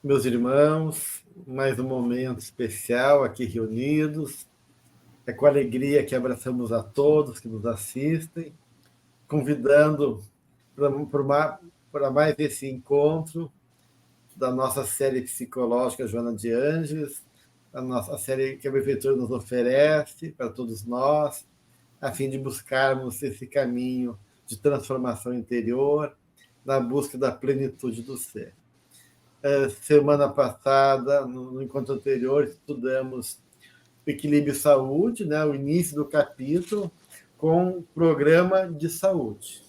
Meus irmãos, mais um momento especial aqui reunidos. É com alegria que abraçamos a todos que nos assistem, convidando para mais esse encontro da nossa série psicológica Joana de Ângeles, a nossa série que a Prefeitura nos oferece para todos nós, a fim de buscarmos esse caminho de transformação interior, na busca da plenitude do ser. Semana passada, no encontro anterior, estudamos Equilíbrio e Saúde, né, o início do capítulo, com o programa de saúde.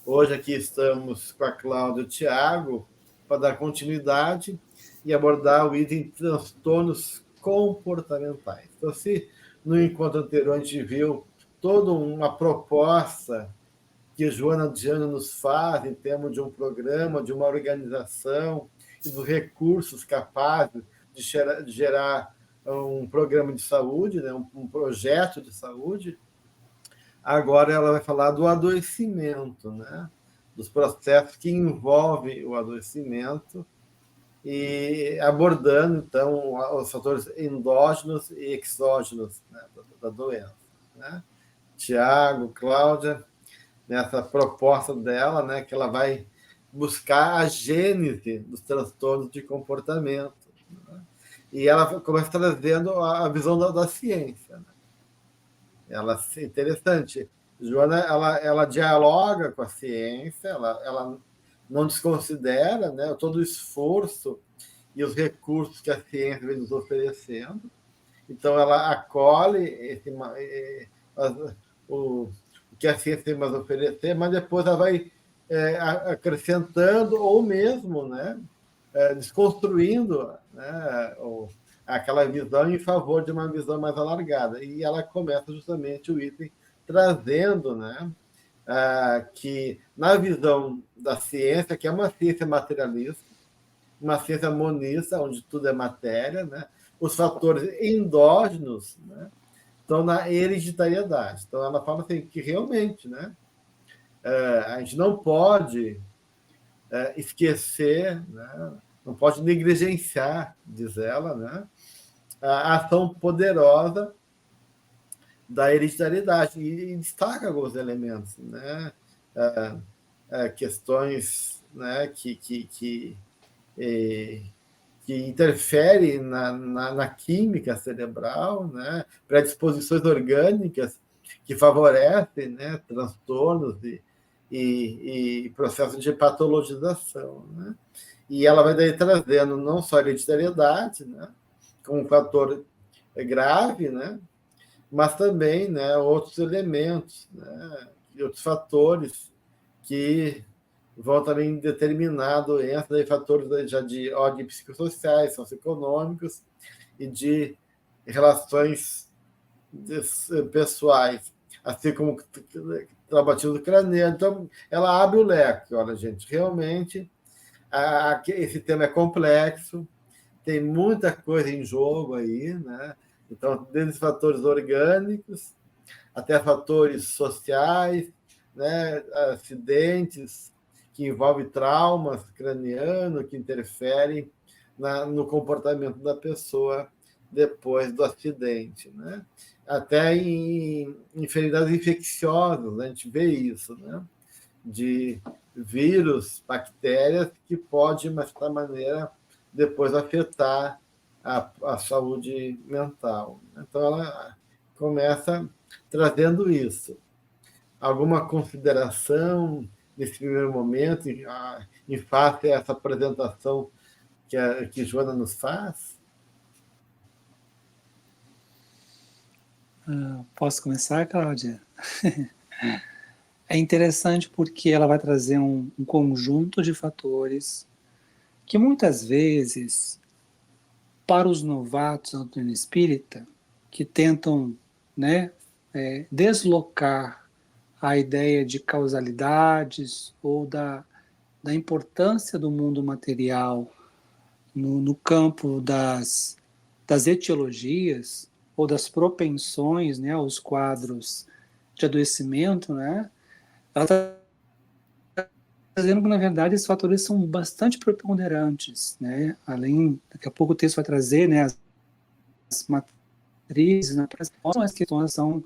Hoje aqui estamos com a Cláudia e o Tiago para dar continuidade e abordar o item transtornos comportamentais. Então, se no encontro anterior a gente viu toda uma proposta que Joana de Ângeles nos faz em termos de um programa, de uma organização e dos recursos capazes de gerar um programa de saúde, né, um projeto de saúde. Agora ela vai falar do adoecimento, né, dos processos que envolvem o adoecimento e abordando, então, os fatores endógenos e exógenos, né, da doença. Né? Tiago, Cláudia, nessa proposta dela, né, que ela vai buscar a gênese dos transtornos de comportamento. Né? E ela começa trazendo a visão da ciência. Né? Ela é interessante. Joana, ela dialoga com a ciência, ela não desconsidera, né, todo o esforço e os recursos que a ciência vem nos oferecendo. Então, ela acolhe o que a ciência tem mais a oferecer, mas depois ela vai acrescentando ou mesmo, né, desconstruindo, né, aquela visão em favor de uma visão mais alargada. E ela começa justamente o item trazendo, né, que na visão da ciência, que é uma ciência materialista, uma ciência monista, onde tudo é matéria, né, os fatores endógenos, né, estão na hereditariedade. Então, ela fala assim, que realmente, né, a gente não pode esquecer, né, não pode negligenciar, diz ela, né, a ação poderosa da hereditariedade. E destaca alguns elementos, né, questões, né, que interfere na química cerebral, né? Predisposições orgânicas que favorecem, né, transtornos e processos de patologização. Né? E ela vai daí trazendo não só a hereditariedade, né, como um fator grave, né, mas também, né, outros elementos, né, e outros fatores que vão também determinar a doença, daí fatores já de ordem psicossociais, socioeconômicos e de relações pessoais, assim como traumatismo craniano. Então, ela abre o leque. Olha, gente, realmente esse tema é complexo, tem muita coisa em jogo aí, né? Então, desde fatores orgânicos até fatores sociais, né? Acidentes que envolvem traumas cranianos que interferem no comportamento da pessoa depois do acidente, né? Até em enfermidades infecciosas, né? A gente vê isso, né? De vírus, bactérias que pode, de uma certa maneira, depois afetar a saúde mental. Então, ela começa trazendo isso. Alguma consideração nesse primeiro momento, em face a essa apresentação que Joana nos faz? Posso começar, Cláudia? É interessante porque ela vai trazer um conjunto de fatores que muitas vezes, para os novatos na doutrina espírita, que tentam, né, deslocar a ideia de causalidades ou da importância do mundo material no campo das etiologias ou das propensões, né, aos quadros de adoecimento, né, ela está trazendo que, na verdade, esses fatores são bastante preponderantes, né? Além, daqui a pouco o texto vai trazer, né, as matrizes, né, as questões são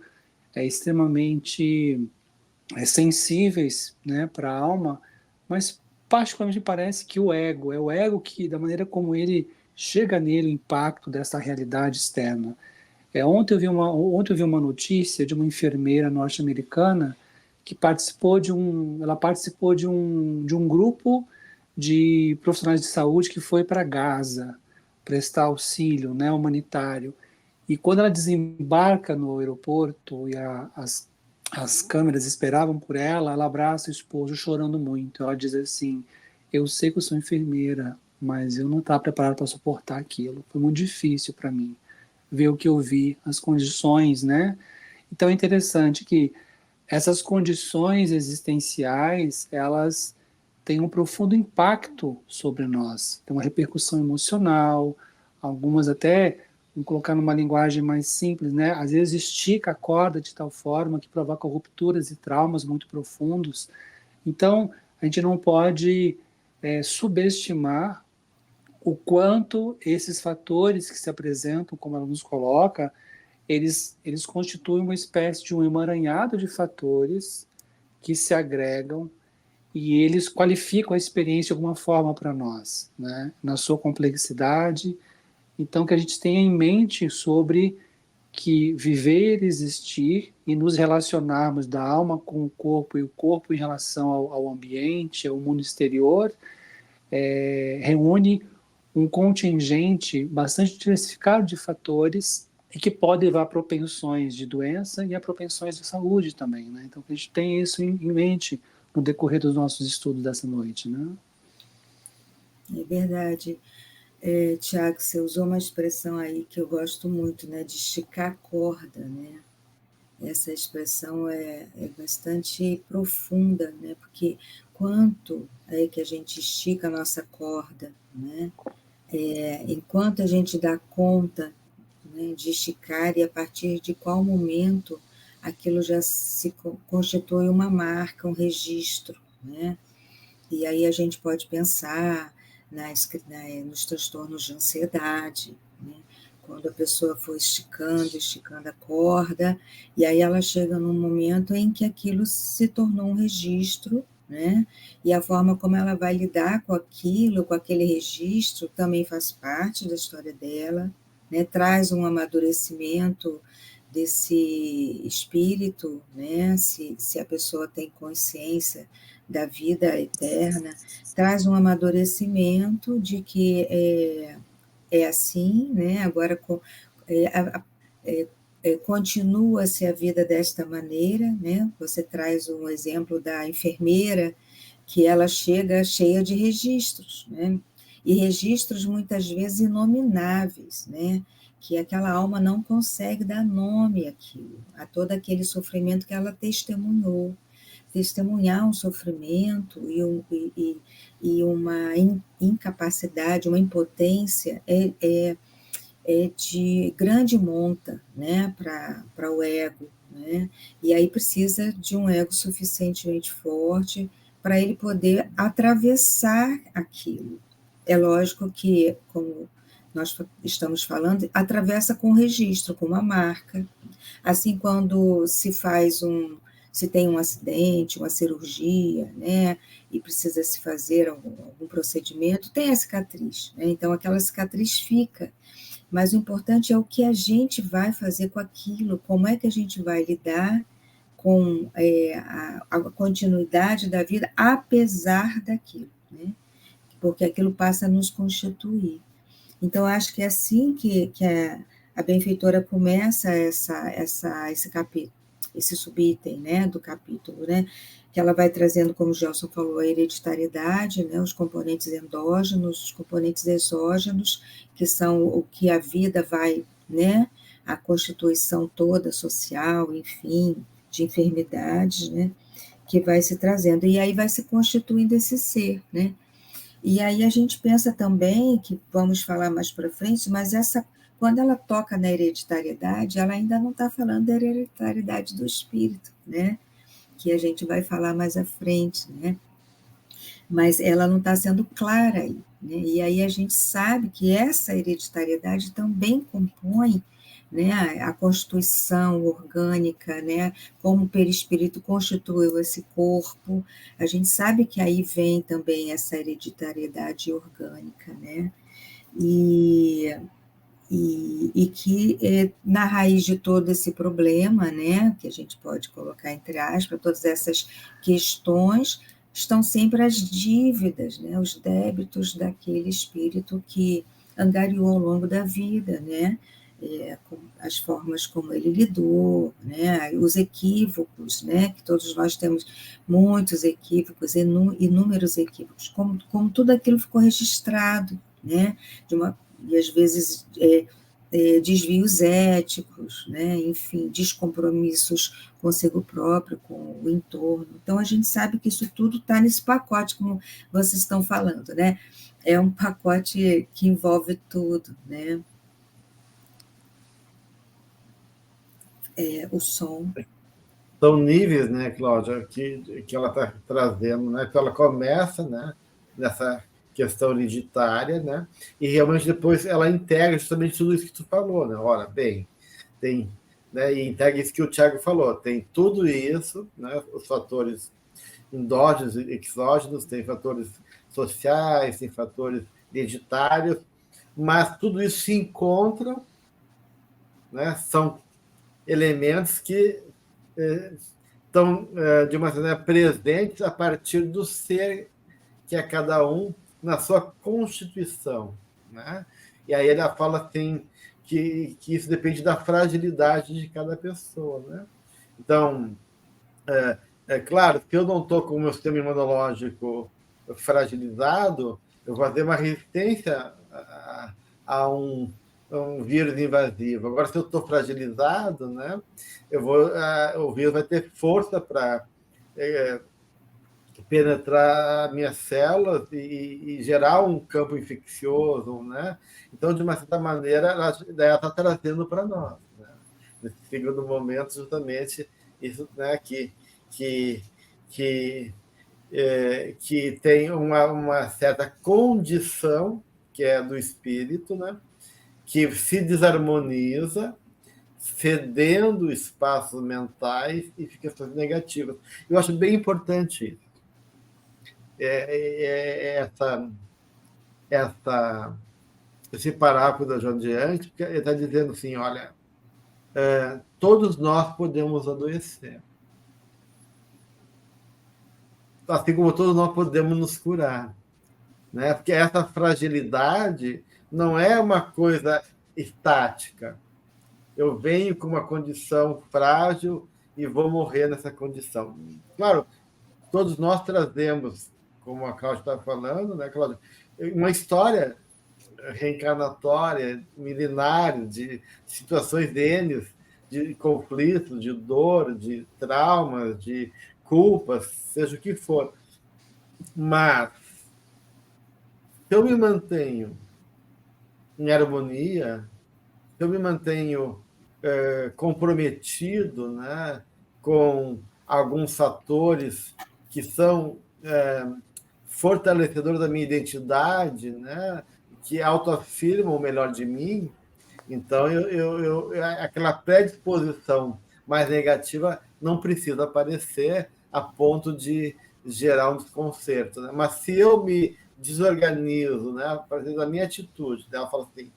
extremamente sensíveis, né, para a alma, mas particularmente parece que é o ego que, da maneira como ele chega nele, o impacto dessa realidade externa. Ontem eu vi uma notícia de uma enfermeira norte-americana que ela participou de um grupo de profissionais de saúde que foi para Gaza prestar auxílio, né, humanitário. E quando ela desembarca no aeroporto e as câmeras esperavam por ela, ela abraça o esposo chorando muito. Ela diz assim: eu sei que eu sou enfermeira, mas eu não estava preparada para suportar aquilo. Foi muito difícil para mim ver o que eu vi, as condições, né? Então é interessante que essas condições existenciais, elas têm um profundo impacto sobre nós, tem uma repercussão emocional, algumas até, vamos colocar numa linguagem mais simples, né? Às vezes estica a corda de tal forma que provoca rupturas e traumas muito profundos. Então, a gente não pode subestimar o quanto esses fatores que se apresentam, como ela nos coloca, eles constituem uma espécie de um emaranhado de fatores que se agregam e eles qualificam a experiência de alguma forma para nós, né? Na sua complexidade. Então, que a gente tenha em mente sobre que viver, existir e nos relacionarmos da alma com o corpo e o corpo em relação ao ambiente, ao mundo exterior, reúne um contingente bastante diversificado de fatores e que pode levar a propensões de doença e a propensões de saúde também, né? Então, a gente tem isso em mente no decorrer dos nossos estudos dessa noite, né? É verdade. Tiago, você usou uma expressão aí que eu gosto muito, né, de esticar a corda, né? Essa expressão é bastante profunda, né? Porque quanto é que a gente estica a nossa corda, né? Enquanto a gente dá conta, né, de esticar e a partir de qual momento aquilo já se constitui uma marca, um registro, né? E aí a gente pode pensar nos transtornos de ansiedade, né? Quando a pessoa for esticando a corda, e aí ela chega num momento em que aquilo se tornou um registro, né? E a forma como ela vai lidar com aquilo, com aquele registro, também faz parte da história dela, né? Traz um amadurecimento desse espírito, né? Se a pessoa tem consciência da vida eterna, traz um amadurecimento de que é assim, né? Agora continua-se a vida desta maneira, né? Você traz um exemplo da enfermeira que ela chega cheia de registros, né? E registros muitas vezes inomináveis, né? Que aquela alma não consegue dar nome àquilo, a todo aquele sofrimento que ela testemunhou. Testemunhar um sofrimento e uma incapacidade, uma impotência é de grande monta, né, para o ego, né? E aí precisa de um ego suficientemente forte para ele poder atravessar aquilo. É lógico que, como nós estamos falando, atravessa com registro, com uma marca. Assim, quando se tem um acidente, uma cirurgia, né, e precisa se fazer algum procedimento, tem a cicatriz, né? Então aquela cicatriz fica, mas o importante é o que a gente vai fazer com aquilo, como é que a gente vai lidar com a continuidade da vida, apesar daquilo, né? Porque aquilo passa a nos constituir. Então, acho que é assim que a benfeitora começa esse capítulo, esse subitem, né, do capítulo, né, que ela vai trazendo, como o Gelson falou, a hereditariedade, né, os componentes endógenos, os componentes exógenos, que são o que a vida vai, né, a constituição toda social, enfim, de enfermidades, né, que vai se trazendo, e aí vai se constituindo esse ser, né. E aí a gente pensa também, que vamos falar mais para frente, mas quando ela toca na hereditariedade, ela ainda não está falando da hereditariedade do espírito, né? Que a gente vai falar mais à frente, né? mas ela não está sendo clara aí, né? E aí a gente sabe que essa hereditariedade também compõe, né, a constituição orgânica, né, como o perispírito constituiu esse corpo, a gente sabe que aí vem também essa hereditariedade orgânica, né, e que na raiz de todo esse problema, né, que a gente pode colocar entre aspas, todas essas questões, estão sempre as dívidas, né, os débitos daquele espírito que angariou ao longo da vida, né, as formas como ele lidou, né, os equívocos, né, que todos nós temos muitos equívocos, inúmeros equívocos, como tudo aquilo ficou registrado, né, e às vezes desvios éticos, né, enfim, descompromissos consigo próprio, com o entorno. Então, a gente sabe que isso tudo está nesse pacote, como vocês estão falando, né? É um pacote que envolve tudo, né? O som. São níveis, né, Cláudia, que ela está trazendo, né? Então, ela começa, né, nessa questão hereditária, né? E realmente depois ela integra justamente tudo isso que tu falou, né? Ora, bem, tem, né? E integra isso que o Tiago falou, tem tudo isso, né? Os fatores endógenos e exógenos, tem fatores sociais, tem fatores hereditários, mas tudo isso se encontra, né? São elementos que estão, de uma maneira, presentes a partir do ser que é cada um na sua constituição, né? E aí ela fala assim que isso depende da fragilidade de cada pessoa, né? Então, é claro que eu não estou com o meu sistema imunológico fragilizado, eu vou ter uma resistência a um vírus invasivo. Agora, se eu estou fragilizado, né, o vírus vai ter força para penetrar minhas células e gerar um campo infeccioso, né? Então, de uma certa maneira, ela está trazendo para nós, né? Nesse segundo momento, justamente isso, né, que, que, que tem uma certa condição, que é do espírito, né, que se desarmoniza, cedendo espaços mentais e fica negativas. Eu acho bem importante isso. Esse parágrafo da João Diante, porque ele está dizendo assim, olha, todos nós podemos adoecer. Assim como todos nós podemos nos curar, né? Porque essa fragilidade não é uma coisa estática. Eu venho com uma condição frágil e vou morrer nessa condição. Claro, todos nós trazemos, como a Cláudia está falando, né, Cláudia, uma história reencarnatória, milenária, de situações de conflitos, de dor, de traumas, de culpas, seja o que for. Mas, se eu me mantenho em harmonia, se eu me mantenho comprometido, né, com alguns fatores que são fortalecedores da minha identidade, né, que autoafirmam o melhor de mim, então aquela predisposição mais negativa não precisa aparecer a ponto de gerar um desconcerto, né? Mas se eu me desorganizo, né, a partir da minha atitude, né, ela fala assim,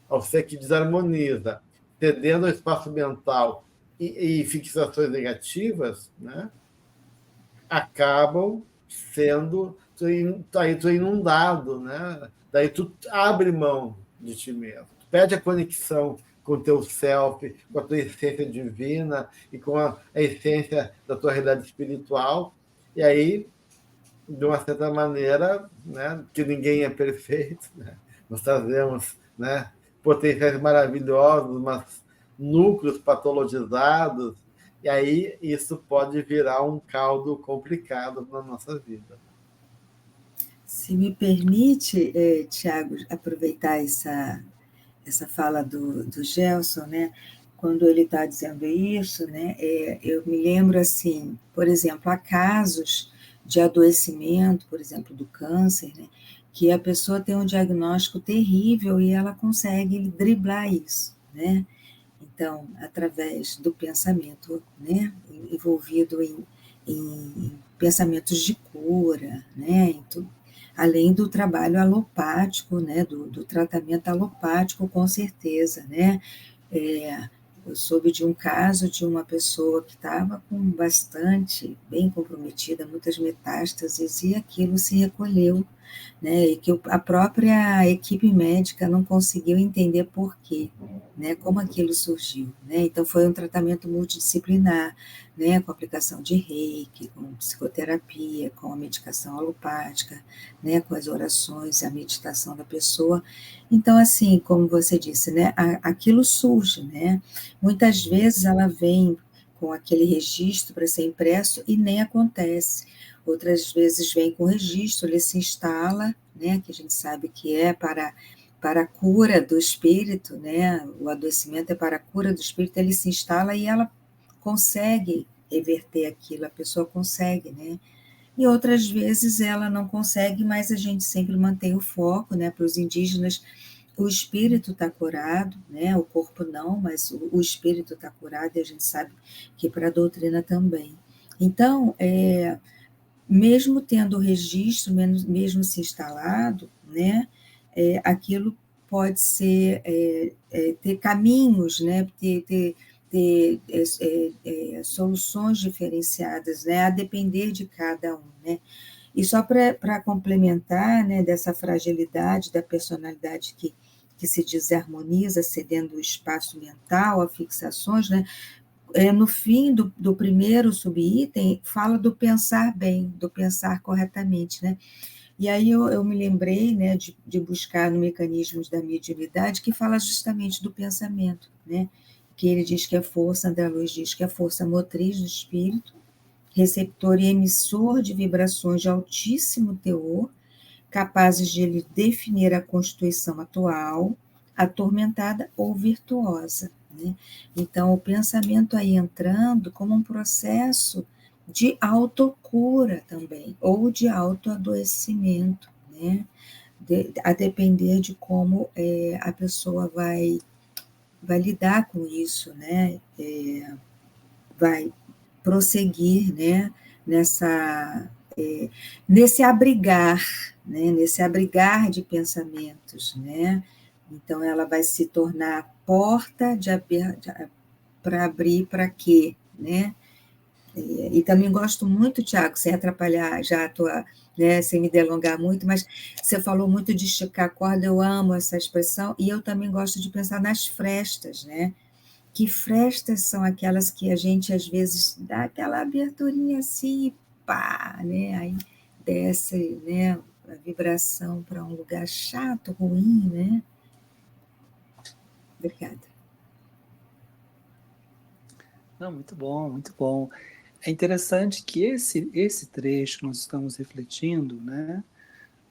ao ser que desarmoniza, cedendo ao espaço mental e fixações negativas, né, acabam sendo tu inundado, né? Daí tu abre mão de ti mesmo, tu perde a conexão com o teu self, com a tua essência divina e com a essência da tua realidade espiritual, e aí, de uma certa maneira, né, que ninguém é perfeito, né? Nós trazemos, né, potenciais maravilhosos, mas núcleos patologizados, e aí isso pode virar um caldo complicado na nossa vida. Se me permite, Tiago, aproveitar essa fala do Gelson, né? Quando ele está dizendo isso, né? Eu me lembro assim, por exemplo, há casos de adoecimento, por exemplo, do câncer, né? Que a pessoa tem um diagnóstico terrível e ela consegue driblar isso, né? Então, através do pensamento, né? Envolvido em pensamentos de cura, né? Além do trabalho alopático, né? Do tratamento alopático, com certeza, né? Eu soube de um caso de uma pessoa que estava com bastante, bem comprometida, muitas metástases, e aquilo se recolheu, né, e que a própria equipe médica não conseguiu entender por quê, né, como aquilo surgiu, né, então foi um tratamento multidisciplinar, né, com aplicação de reiki, com psicoterapia, com a medicação alopática, né, com as orações, a meditação da pessoa. Então, assim, como você disse, né, aquilo surge, né, muitas vezes ela vem com aquele registro para ser impresso e nem acontece. Outras vezes vem com registro, ele se instala, né, que a gente sabe que é para a cura do espírito, né, o adoecimento é para a cura do espírito, ele se instala e ela consegue reverter aquilo, a pessoa consegue, né, e outras vezes ela não consegue, mas a gente sempre mantém o foco, né, para os indígenas, o espírito está curado, né, o corpo não, mas o espírito está curado, e a gente sabe que para a doutrina também. Então, mesmo tendo o registro, mesmo se instalado, né, aquilo pode ser, ter caminhos, né, ter soluções diferenciadas, né, a depender de cada um, né. E só para complementar, né, dessa fragilidade da personalidade que se desarmoniza, cedendo o espaço mental a fixações, né, no fim do primeiro subitem, fala do pensar bem, do pensar corretamente, né? E aí eu me lembrei, né, de buscar no Mecanismos da Mediunidade, que fala justamente do pensamento, né? Que ele diz que a força, André Luiz diz que a força motriz do espírito, receptor e emissor de vibrações de altíssimo teor, capazes de ele definir a constituição atual, atormentada ou virtuosa, né? Então, o pensamento aí entrando como um processo de autocura também, ou de autoadoecimento, né? A depender de como a pessoa vai lidar com isso, né? Vai prosseguir, né? Nesse abrigar, né? Nesse abrigar de pensamentos, né? Então, ela vai se tornar porta para abrir para quê, né? E também gosto muito, Tiago, sem atrapalhar já a tua, né, sem me delongar muito, mas você falou muito de esticar a corda, eu amo essa expressão, e eu também gosto de pensar nas frestas, né? Que frestas são aquelas que a gente, às vezes, dá aquela aberturinha assim, e pá, né? Aí desce, né, a vibração para um lugar chato, ruim, né? Obrigada. Não, muito bom, muito bom. É interessante que esse trecho que nós estamos refletindo, né,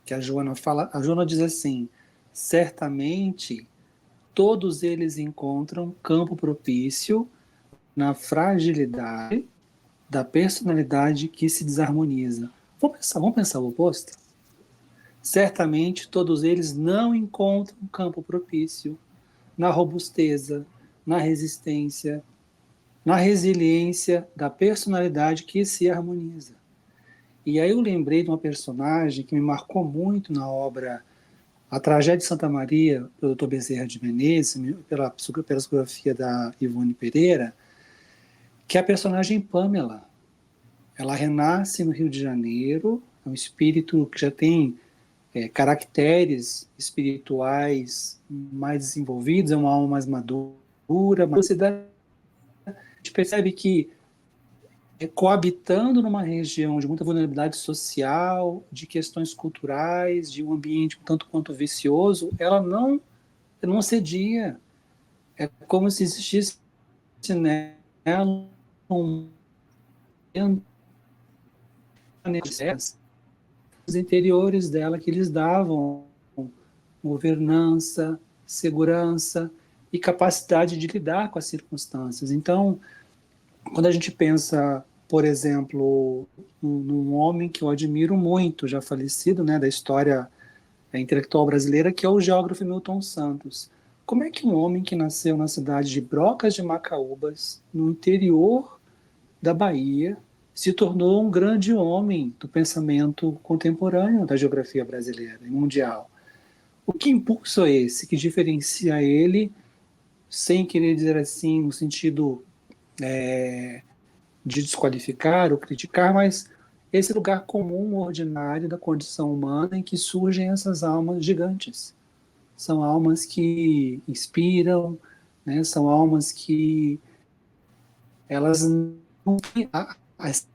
que a Joana fala, a Joana diz assim: certamente todos eles encontram campo propício na fragilidade da personalidade que se desarmoniza. Vamos pensar o oposto? Certamente todos eles não encontram campo propício na robusteza, na resistência, na resiliência da personalidade que se harmoniza. E aí eu lembrei de uma personagem que me marcou muito na obra A Tragédia de Santa Maria, do Dr. Bezerra de Menezes, pela psicografia da Ivone Pereira, que é a personagem Pamela. Ela renasce no Rio de Janeiro, é um espírito que já tem caracteres espirituais mais desenvolvidos, é uma alma mais madura, mas a gente percebe que coabitando numa região de muita vulnerabilidade social, de questões culturais, de um ambiente um tanto quanto vicioso, ela não cedia. É como se existisse nela um os interiores dela que lhes davam governança, segurança e capacidade de lidar com as circunstâncias. Então, quando a gente pensa por exemplo, num homem que eu admiro muito, já falecido, né, da história intelectual brasileira, que é o geógrafo Milton Santos. Como é que um homem que nasceu na cidade de Brocas de Macaúbas, no interior da Bahia, se tornou um grande homem do pensamento contemporâneo da geografia brasileira e mundial? O que impulso é esse que diferencia ele, sem querer dizer assim, no sentido de desqualificar ou criticar, mas esse lugar comum, ordinário da condição humana em que surgem essas almas gigantes? São almas que inspiram, né? São almas que elas não têm elas,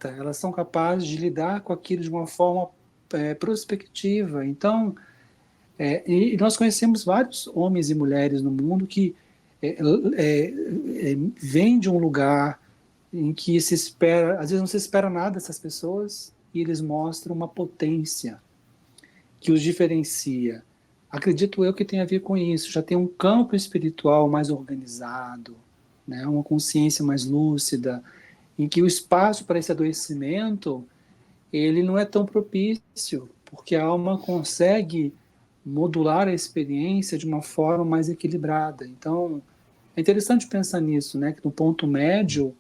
elas são capazes de lidar com aquilo de uma forma prospectiva. Então, e nós conhecemos vários homens e mulheres no mundo que vêm de um lugar em que se espera, às vezes não se espera nada dessas pessoas, e eles mostram uma potência que os diferencia. Acredito eu que tem a ver com isso. Já tem um campo espiritual mais organizado, né? Uma consciência mais lúcida, em que o espaço para esse adoecimento ele não é tão propício, porque a alma consegue modular a experiência de uma forma mais equilibrada. Então, é interessante pensar nisso, né? Que no ponto médio,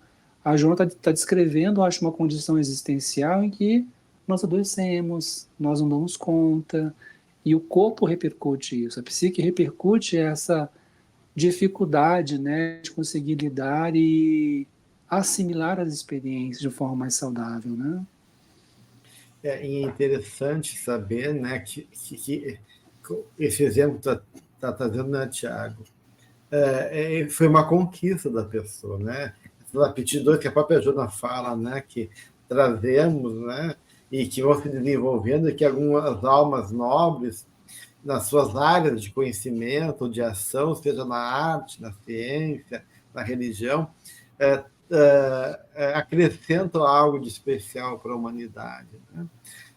a Joana está descrevendo, acho, uma condição existencial em que nós adoecemos, nós não damos conta, e o corpo repercute isso, a psique repercute essa dificuldade, né, de conseguir lidar e assimilar as experiências de forma mais saudável, né? É interessante saber, né, que esse exemplo está trazendo, né, Tiago, foi uma conquista da pessoa, né? Essas aptidões que a própria Joana fala, né, que trazemos, né, e que vão se desenvolvendo, e que algumas almas nobres, nas suas áreas de conhecimento, de ação, seja na arte, na ciência, na religião, acrescentam algo de especial para a humanidade, né?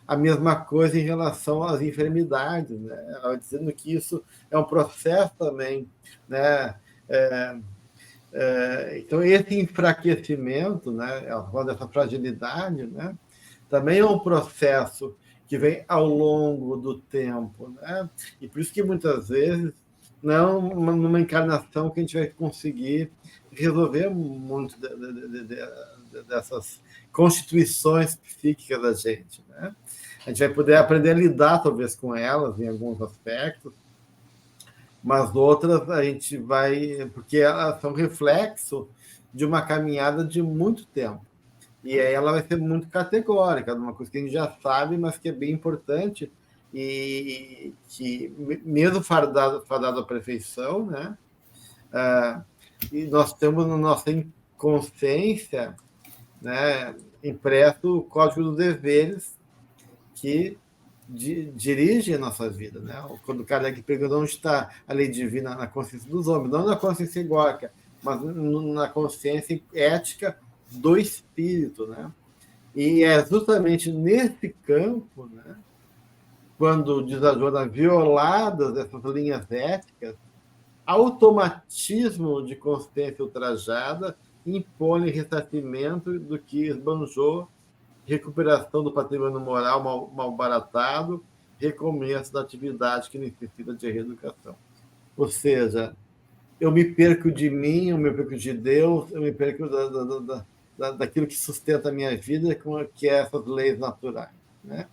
A mesma coisa em relação às enfermidades, né? Ela dizendo que isso é um processo também, né? Então, esse enfraquecimento, né? Ela fala dessa fragilidade, né? Também é um processo que vem ao longo do tempo, né? E por isso que muitas vezes não numa encarnação que a gente vai conseguir resolver muito dessas constituições psíquicas da gente, né? A gente vai poder aprender a lidar, talvez, com elas em alguns aspectos, mas outras a gente vai... Porque elas são reflexo de uma caminhada de muito tempo. E aí ela vai ser muito categórica, de uma coisa que a gente já sabe, mas que é bem importante, e que, mesmo fadado à perfeição, né? E nós temos na nossa inconsciência, né, impresso o Código dos Deveres que dirige a nossa vida, né? Quando o Kardec pergunta onde está a lei divina na consciência dos homens, não na consciência egóica, mas na consciência ética do espírito, né? E é justamente nesse campo, né, quando diz a Joana, violadas essas linhas éticas, automatismo de consciência ultrajada impõe ressarcimento do que esbanjou, recuperação do patrimônio moral malbaratado, recomeço da atividade que necessita de reeducação. Ou seja, eu me perco de mim, eu me perco de Deus, eu me perco daquilo que sustenta a minha vida, que é essas leis naturais, né?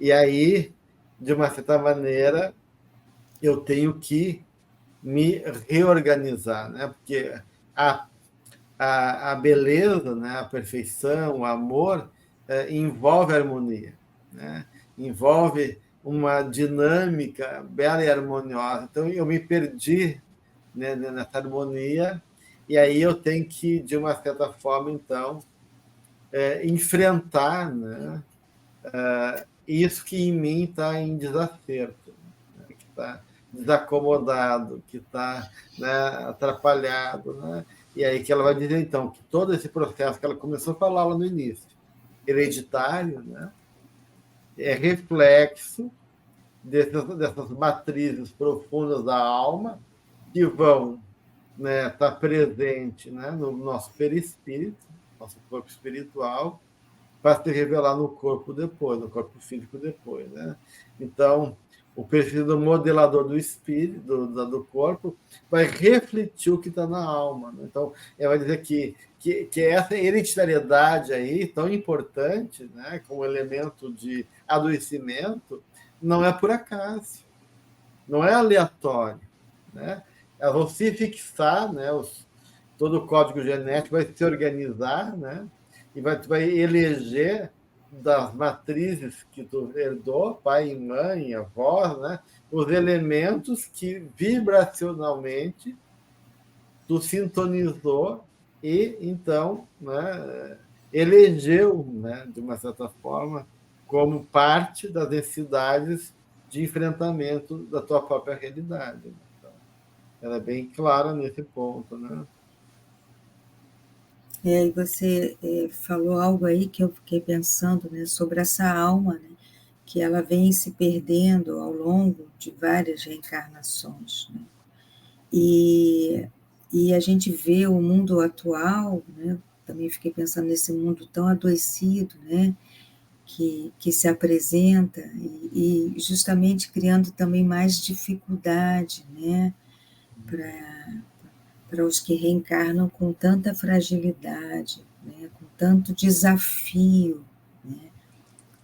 E aí, de uma certa maneira, eu tenho que me reorganizar, né? Porque a beleza, né? A perfeição, o amor, envolve harmonia, né? Envolve uma dinâmica bela e harmoniosa. Então, eu me perdi, né, nessa harmonia, e aí eu tenho que, de uma certa forma, então, enfrentar, né, isso que em mim está em desacerto, né, que está desacomodado, que está, né, atrapalhado, né? E aí que ela vai dizer, então, que todo esse processo que ela começou a falar lá no início, hereditário, né, é reflexo dessas matrizes profundas da alma que vão né, está presente, né, no nosso perispírito, nosso corpo espiritual, para se revelar no corpo depois, no corpo físico depois, né? Então, o perfil do modelador do espírito, do corpo, vai refletir o que está na alma, né? Então, ele vai dizer que essa hereditariedade aí, tão importante, né, como elemento de adoecimento, não é por acaso, não é aleatório, né? Elas vão se fixar, né? Todo o código genético vai se organizar, né? E vai eleger das matrizes que tu herdou, pai e mãe, avós, né? Os elementos que vibracionalmente tu sintonizou e então, né, elegeu, né, de uma certa forma, como parte das necessidades de enfrentamento da tua própria realidade. Então, ela é bem clara nesse ponto, né? E você falou algo aí que eu fiquei pensando, né, sobre essa alma, né, que ela vem se perdendo ao longo de várias reencarnações, né? E a gente vê o mundo atual, né, também fiquei pensando nesse mundo tão adoecido, né, que se apresenta e justamente criando também mais dificuldade, né, para os que reencarnam com tanta fragilidade, né, com tanto desafio, né,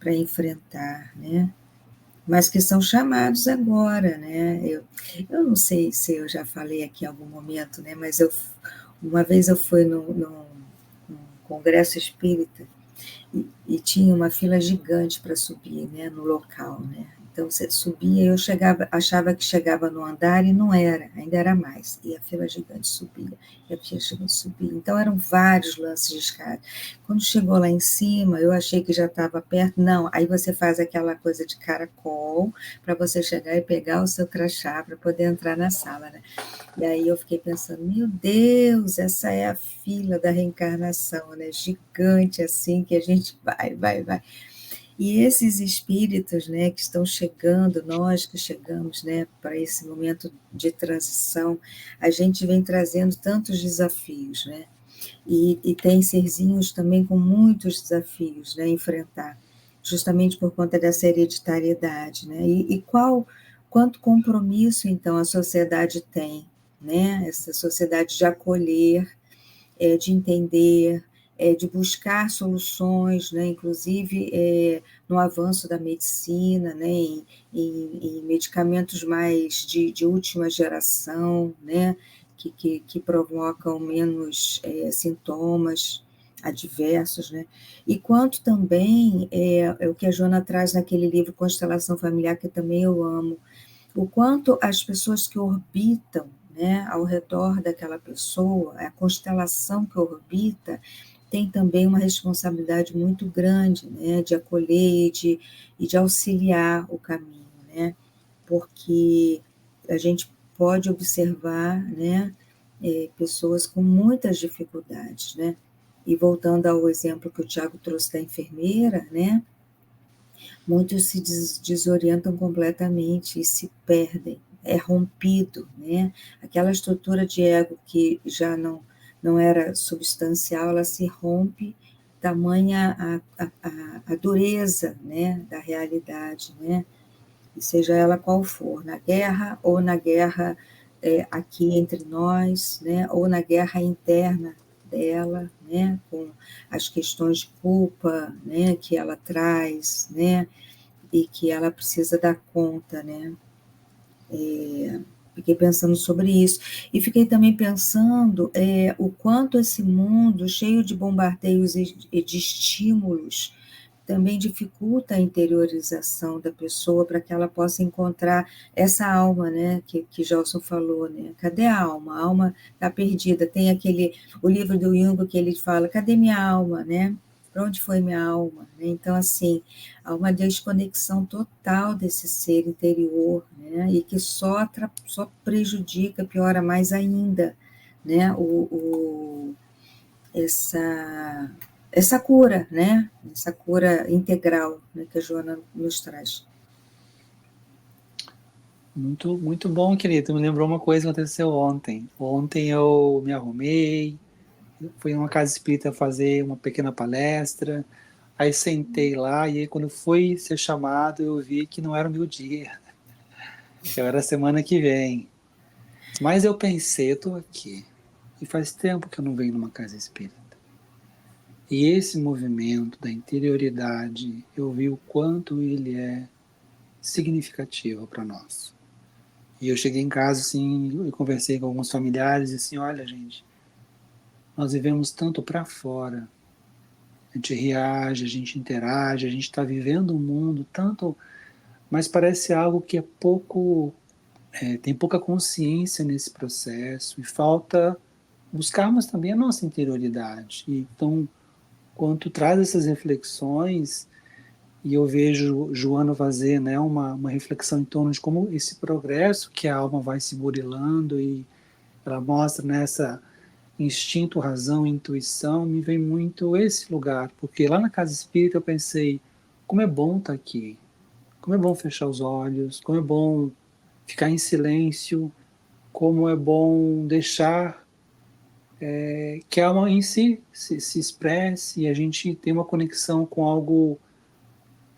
para enfrentar, né, mas que são chamados agora, né? Eu não sei se eu já falei aqui em algum momento, né, mas uma vez eu fui num congresso espírita e tinha uma fila gigante para subir, né, no local, né? Então você subia, eu achava que chegava no andar e não era, ainda era mais. E a fila gigante subia, e a fila gigante subia. Então eram vários lances de escada. Quando chegou lá em cima, eu achei que já estava perto. Não, aí você faz aquela coisa de caracol para você chegar e pegar o seu crachá para poder entrar na sala, né? E aí eu fiquei pensando, meu Deus, essa é a fila da reencarnação, né? Gigante assim, que a gente vai. E esses espíritos, né, que estão chegando, nós que chegamos, né, para esse momento de transição, a gente vem trazendo tantos desafios, né? E tem serzinhos também com muitos desafios, né, a enfrentar, justamente por conta dessa hereditariedade, né? Quanto compromisso, então, a sociedade tem, né? Essa sociedade de acolher, de entender, de buscar soluções, né? Inclusive no avanço da medicina, né? Em medicamentos mais de última geração, né? Que provocam menos sintomas adversos, né? E quanto também é o que a Joana traz naquele livro Constelação Familiar, que também eu amo, o quanto as pessoas que orbitam, né, ao redor daquela pessoa, a constelação que orbita, tem também uma responsabilidade muito grande, né, de acolher e de auxiliar o caminho, né, porque a gente pode observar, né, pessoas com muitas dificuldades, né, e voltando ao exemplo que o Tiago trouxe da enfermeira, né, muitos se desorientam completamente e se perdem, é rompido, né? Aquela estrutura de ego que já não era substancial, ela se rompe, tamanha a dureza, né, da realidade, né? E seja ela qual for, na guerra ou na guerra aqui entre nós, né, ou na guerra interna dela, né, com as questões de culpa, né, que ela traz, né, e que ela precisa dar conta, né? Fiquei pensando sobre isso. E fiquei também pensando o quanto esse mundo, cheio de bombardeios e de estímulos, também dificulta a interiorização da pessoa para que ela possa encontrar essa alma, né, que Gelson falou, né? Cadê a alma? A alma está perdida. Tem o livro do Jung que ele fala, cadê minha alma, né? Para onde foi minha alma? Né? Então, assim, há uma desconexão total desse ser interior, né? E que só prejudica, piora mais ainda, né? Essa cura, né? Essa cura integral, né, que a Joana nos traz. Muito, muito bom, querido. Me lembrou uma coisa que aconteceu ontem. Ontem eu me arrumei, fui em uma casa espírita fazer uma pequena palestra, aí sentei lá e aí quando fui ser chamado eu vi que não era o meu dia, eu era a semana que vem. Mas eu pensei, eu estou aqui e faz tempo que eu não venho numa casa espírita. E esse movimento da interioridade, eu vi o quanto ele é significativo para nós. E eu cheguei em casa assim, e conversei com alguns familiares e assim, olha, gente, nós vivemos tanto para fora. A gente reage, a gente interage, a gente está vivendo um mundo tanto, mas parece algo que é pouco, tem pouca consciência nesse processo e falta buscarmos também a nossa interioridade. E, então, quando tu traz essas reflexões, e eu vejo Joana fazer, né, uma reflexão em torno de como esse progresso que a alma vai se burilando e ela mostra nessa instinto, razão, intuição, me vem muito esse lugar, porque lá na casa espírita eu pensei, como é bom estar aqui, como é bom fechar os olhos, como é bom ficar em silêncio, como é bom deixar que a alma em si se expresse e a gente tem uma conexão com algo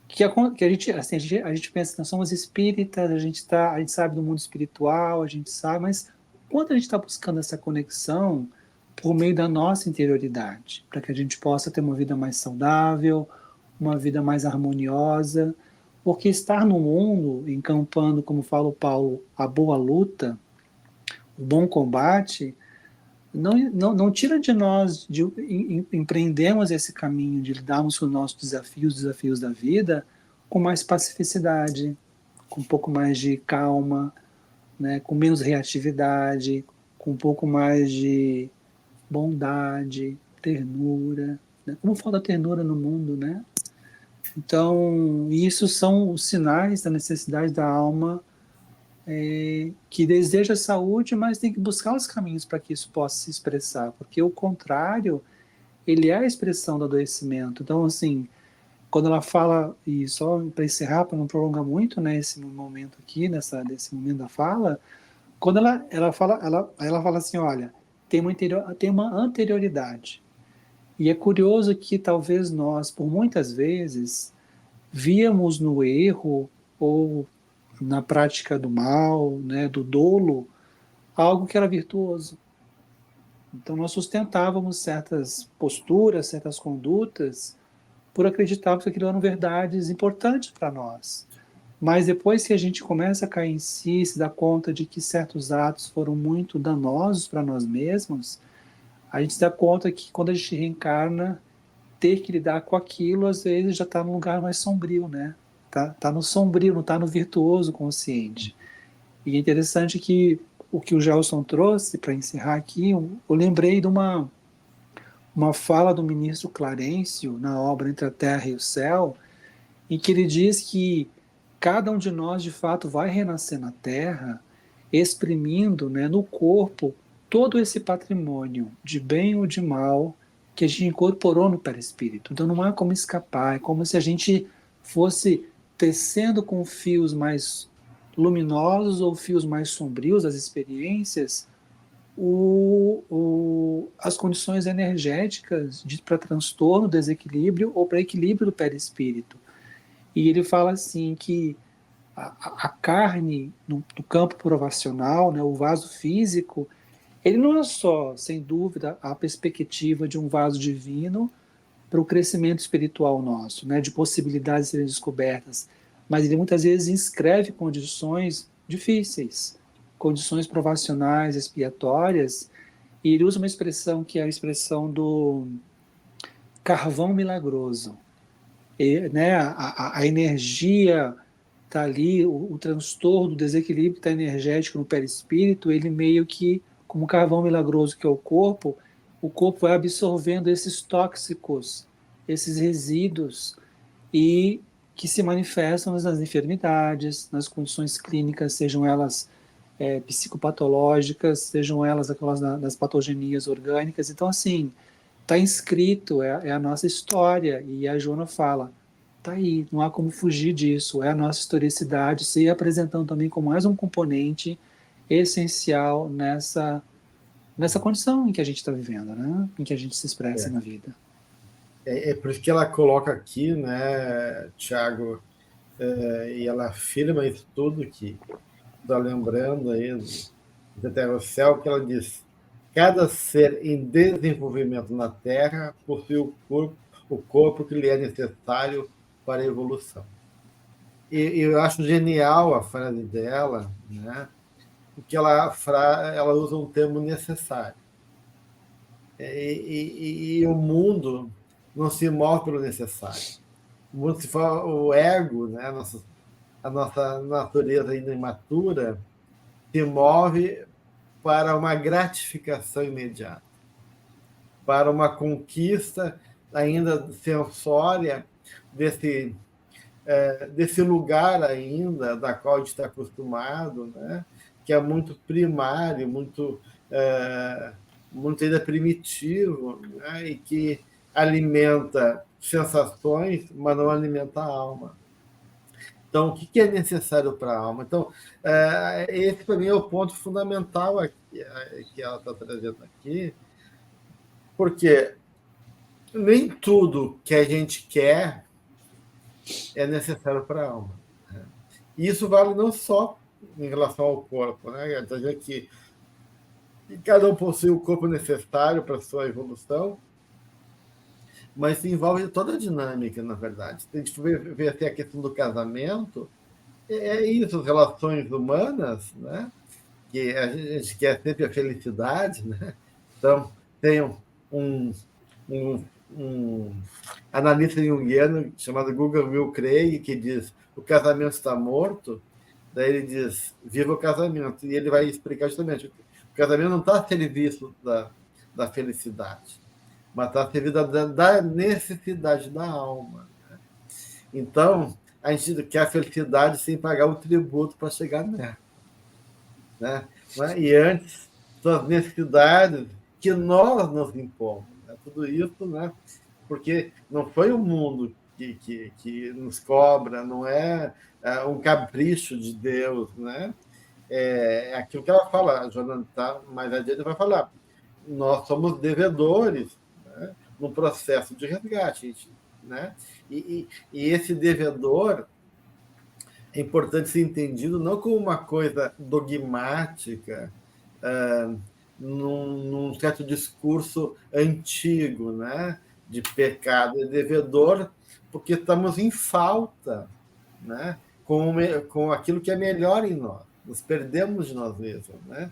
que a gente, assim, a gente pensa que nós somos espíritas, a gente sabe do mundo espiritual, a gente sabe, mas quando a gente está buscando essa conexão por meio da nossa interioridade, para que a gente possa ter uma vida mais saudável, uma vida mais harmoniosa, porque estar no mundo, encampando, como fala o Paulo, a boa luta, o bom combate, não tira de nós, de empreendemos esse caminho de lidarmos com os nossos desafios, os desafios da vida, com mais pacificidade, com um pouco mais de calma, né, com menos reatividade, com um pouco mais de bondade, ternura, né? Como falta ternura no mundo, né? Então, isso são os sinais da necessidade da alma que deseja saúde, mas tem que buscar os caminhos para que isso possa se expressar, porque o contrário, ele é a expressão do adoecimento. Então, assim, quando ela fala, e só para encerrar, para não prolongar muito, né, esse momento aqui, nesse momento da fala, quando ela fala, ela fala assim, olha, tem uma anterioridade. E é curioso que talvez nós, por muitas vezes, víamos no erro ou na prática do mal, né, do dolo, algo que era virtuoso. Então nós sustentávamos certas posturas, certas condutas, por acreditarmos que aquilo eram verdades importantes para nós. Mas depois que a gente começa a cair em si, se dá conta de que certos atos foram muito danosos para nós mesmos, a gente se dá conta que quando a gente reencarna, ter que lidar com aquilo, às vezes já está num lugar mais sombrio, né? Tá no sombrio, não está no virtuoso consciente. E é interessante que o que o Gelson trouxe, para encerrar aqui, eu lembrei de uma fala do ministro Clarencio, na obra Entre a Terra e o Céu, em que ele diz que cada um de nós, de fato, vai renascer na Terra, exprimindo, né, no corpo todo esse patrimônio, de bem ou de mal, que a gente incorporou no perispírito. Então não há como escapar, é como se a gente fosse tecendo com fios mais luminosos ou fios mais sombrios as experiências, as condições energéticas para transtorno, desequilíbrio ou para equilíbrio do perispírito. E ele fala assim que a carne no campo provacional, né, o vaso físico, ele não é só, sem dúvida, a perspectiva de um vaso divino para o crescimento espiritual nosso, né, de possibilidades serem descobertas, mas ele muitas vezes inscreve condições difíceis, condições provacionais, expiatórias, e ele usa uma expressão que é a expressão do carvão milagroso. E, né, a energia está ali, o transtorno, o desequilíbrio está energético no perispírito, ele meio que, como carvão milagroso que é o corpo vai absorvendo esses tóxicos, esses resíduos, e que se manifestam nas enfermidades, nas condições clínicas, sejam elas psicopatológicas, sejam elas aquelas das patogenias orgânicas. Então, assim, está inscrito, é a nossa história, e a Joana fala, tá aí, não há como fugir disso. É a nossa historicidade se apresentando também como mais um componente essencial nessa condição em que a gente está vivendo, né? Em que a gente se expressa na vida. É por isso que ela coloca aqui, né, Tiago, e ela afirma isso tudo que está lembrando aí da Terra ao Céu, que ela diz: cada ser em desenvolvimento na Terra possui o corpo que lhe é necessário para a evolução. E eu acho genial a frase dela, né? Porque ela usa um termo necessário. E o mundo não se move pelo necessário. O mundo se for o ego, né? A nossa natureza ainda imatura, se move para uma gratificação imediata, para uma conquista ainda sensória desse lugar ainda da qual a gente está acostumado, né? Que é muito primário, muito ainda primitivo, né? E que alimenta sensações, mas não alimenta a alma. Então, o que é necessário para a alma? Então, esse para mim é o ponto fundamental aqui, que ela está trazendo aqui, porque nem tudo que a gente quer é necessário para a alma. E isso vale não só em relação ao corpo, né? Quer dizer que cada um possui o corpo necessário para a sua evolução, mas envolve toda a dinâmica, na verdade. Se a gente ver até a questão do casamento, é isso, as relações humanas, né? Que a gente quer sempre a felicidade, né? Então, tem um, um, um analista junguiano chamado Guga Will Craig que diz: o casamento está morto. Daí ele diz: viva o casamento. E ele vai explicar justamente: o casamento não está a serviço da felicidade, mas está a serviço da necessidade da alma. Então, a gente quer a felicidade sem pagar o tributo para chegar nela. Né? E antes, são as necessidades que nós nos impomos. Né? Tudo isso, né? Porque não foi o mundo que nos cobra, não é um capricho de Deus, né? É aquilo que ela fala, a Joana tá, mais adiante vai falar. Nós somos devedores, né, no processo de resgate, né? E esse devedor é importante ser entendido não como uma coisa dogmática, num certo discurso antigo, né, de pecado. É devedor porque estamos em falta, né, com aquilo que é melhor em nós. Nos perdemos de nós mesmos, né?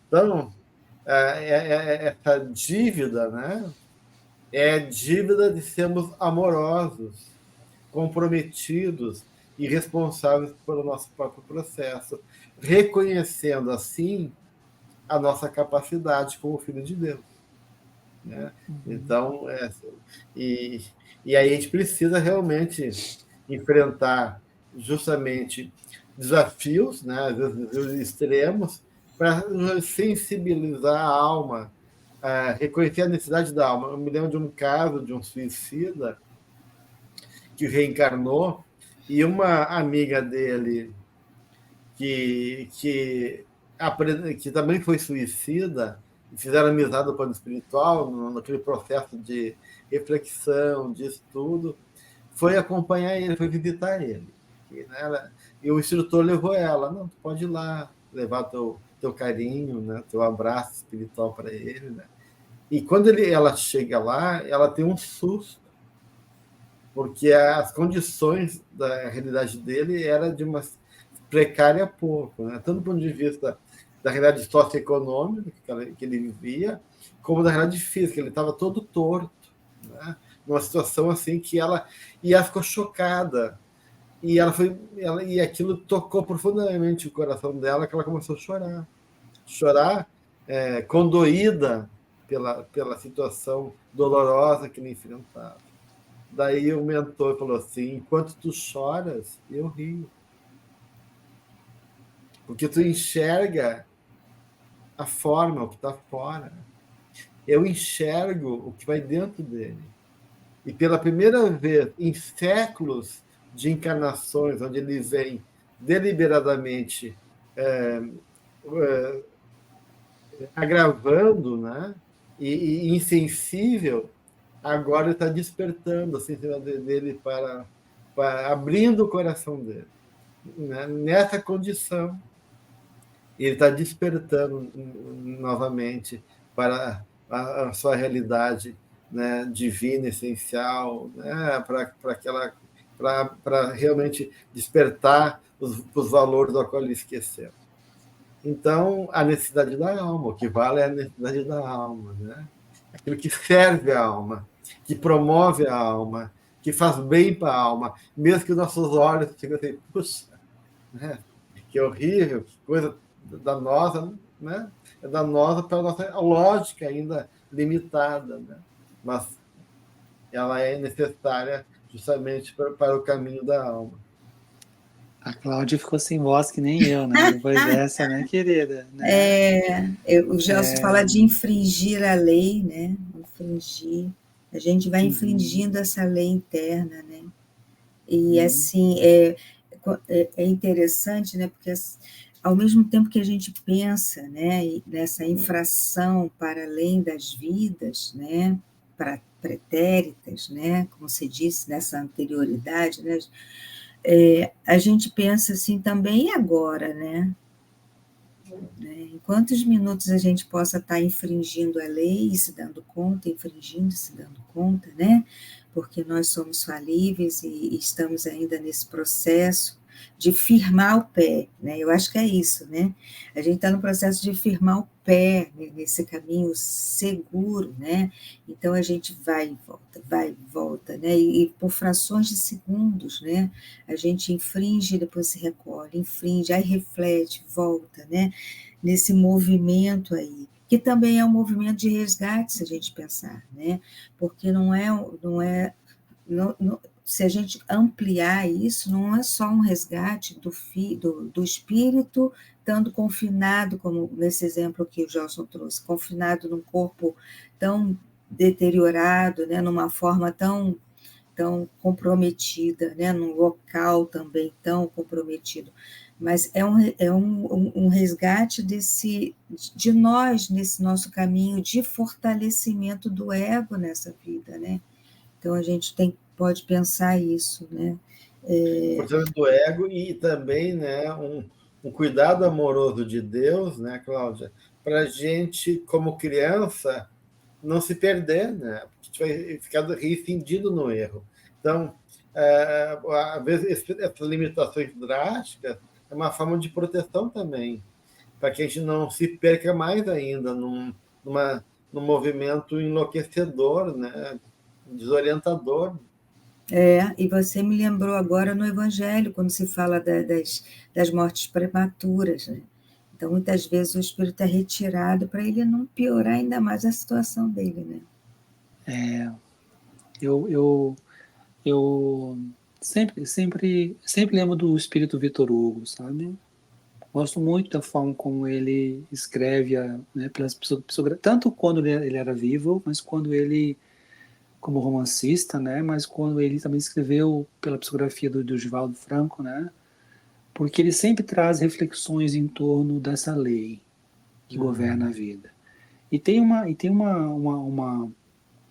Então, essa dívida, né, é dívida de sermos amorosos, comprometidos e responsáveis pelo nosso próprio processo, reconhecendo assim a nossa capacidade como filho de Deus, né? Então, e aí a gente precisa realmente enfrentar justamente desafios, né, às vezes extremos, para sensibilizar a alma, reconhecer a necessidade da alma. Eu me lembro de um caso de um suicida que reencarnou, e uma amiga dele que também foi suicida, fizeram amizade no plano espiritual, naquele processo de reflexão, de estudo, foi acompanhar ele, foi visitar ele. E o instrutor levou ela: não, tu pode ir lá, levar teu carinho, né, teu abraço espiritual para ele. Né? E quando ela chega lá, ela tem um susto, porque as condições da realidade dele era de uma precária pouco, né? Tanto do ponto de vista da realidade socioeconômica que ele vivia, como da realidade física. Ele estava todo torto, né? Numa situação assim que ela ficou chocada, e e aquilo tocou profundamente o coração dela, que ela começou a chorar, condoída pela situação dolorosa que ele enfrentava. Daí o mentor falou assim: enquanto tu choras, eu rio. Porque tu enxerga a forma, o que está fora. Eu enxergo o que vai dentro dele. E pela primeira vez em séculos de encarnações, onde ele vem deliberadamente agravando, né? E insensível, agora ele está despertando a sensibilidade dele para abrindo o coração dele. Né? Nessa condição, ele está despertando novamente para a sua realidade, né, divina, essencial, né, para realmente despertar os valores do qual ele esqueceu. Então, a necessidade da alma, o que vale é a necessidade da alma, né? Aquilo que serve a alma, que promove a alma, que faz bem para a alma, mesmo que os nossos olhos ficam assim, puxa, né? Que horrível, que coisa danosa, né? É danosa pela nossa lógica ainda limitada, né? Mas ela é necessária justamente para o caminho da alma. A Cláudia ficou sem voz que nem eu, né? Depois dessa, né, querida? Né? O Gelson fala de infringir a lei, né? Infringir. A gente vai infringindo essa lei interna, né? E, assim, é interessante, né? Porque, ao mesmo tempo que a gente pensa, né, nessa infração para além das vidas, né? Para pretéritas, né? Como se disse, nessa anterioridade, né? A gente pensa assim também, e agora, né? Em quantos minutos a gente possa estar infringindo a lei e se dando conta, infringindo e se dando conta, né? Porque nós somos falíveis e estamos ainda nesse processo de firmar o pé, né? Eu acho que é isso, né? A gente está no processo de firmar o pé nesse caminho seguro, né? Então a gente vai e volta, né? E por frações de segundos, né? A gente infringe, depois se recolhe, infringe, aí reflete, volta, né? Nesse movimento aí, que também é um movimento de resgate, se a gente pensar, né? Porque se a gente ampliar isso, não é só um resgate do espírito estando confinado, como nesse exemplo que o Gelson trouxe, confinado num corpo tão deteriorado, né? Numa forma tão comprometida, né? Num local também tão comprometido. Mas é um resgate de nós, nesse nosso caminho de fortalecimento do ego nessa vida, né? Então, a gente pode pensar isso, né? Portanto, do ego e também, né, um cuidado amoroso de Deus, né, Cláudia, para a gente, como criança, não se perder, né? Porque a gente vai ficar reincidido no erro. Então, às vezes, essas limitações drásticas é uma forma de proteção também, para que a gente não se perca mais ainda num movimento enlouquecedor, né? Desorientador. E você me lembrou agora no Evangelho, quando se fala das mortes prematuras, né? Então, muitas vezes o espírito é retirado para ele não piorar ainda mais a situação dele, né? Eu sempre lembro do espírito Vitor Hugo, sabe? Gosto muito da forma como ele escreve, né, tanto quando ele era vivo, mas quando ele, como romancista, né, mas quando ele também escreveu pela psicografia do Divaldo Franco, né, porque ele sempre traz reflexões em torno dessa lei que governa a vida. E tem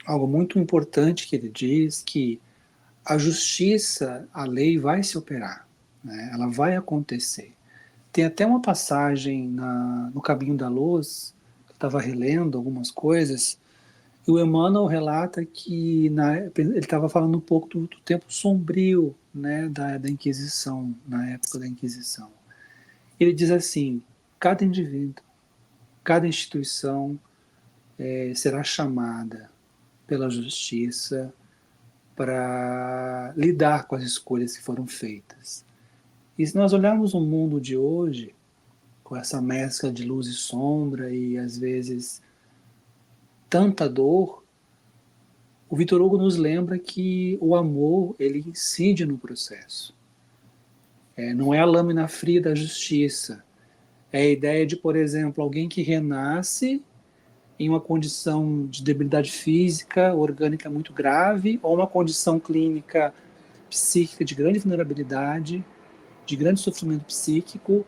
algo muito importante que ele diz, que a justiça, a lei vai se operar, né, ela vai acontecer. Tem até uma passagem no Caminho da Luz, eu estava relendo algumas coisas, e o Emmanuel relata que ele estava falando um pouco do tempo sombrio, né, da Inquisição, na época da Inquisição. Ele diz assim: cada indivíduo, cada instituição será chamada pela justiça para lidar com as escolhas que foram feitas. E se nós olharmos o mundo de hoje, com essa mescla de luz e sombra e às vezes tanta dor, o Vitor Hugo nos lembra que o amor ele incide no processo. Não é a lâmina fria da justiça. É a ideia de, por exemplo, alguém que renasce em uma condição de debilidade física, orgânica muito grave, ou uma condição clínica psíquica de grande vulnerabilidade, de grande sofrimento psíquico,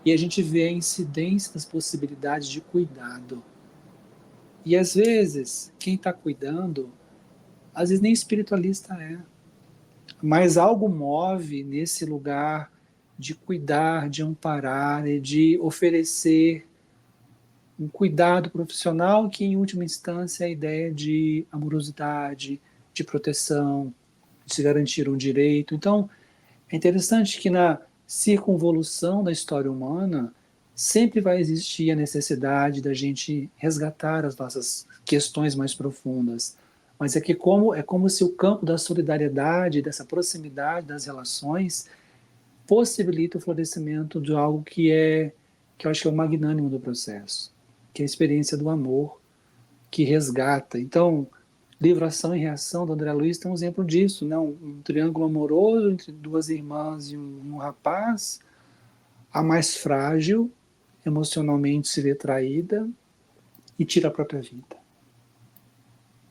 e a gente vê a incidência das possibilidades de cuidado. E às vezes, quem está cuidando, às vezes nem espiritualista é, mas algo move nesse lugar de cuidar, de amparar e de oferecer um cuidado profissional que, em última instância, é a ideia de amorosidade, de proteção, de se garantir um direito. Então, é interessante que na circunvolução da história humana sempre vai existir a necessidade da gente resgatar as nossas questões mais profundas. Mas é como se o campo da solidariedade, dessa proximidade das relações, possibilita o florescimento de algo que eu acho que é o magnânimo do processo, que é a experiência do amor, que resgata. Então, livro Ação e Reação, do André Luiz, tem um exemplo disso, né? Um triângulo amoroso entre duas irmãs e um rapaz, a mais frágil, emocionalmente se vê traída e tira a própria vida.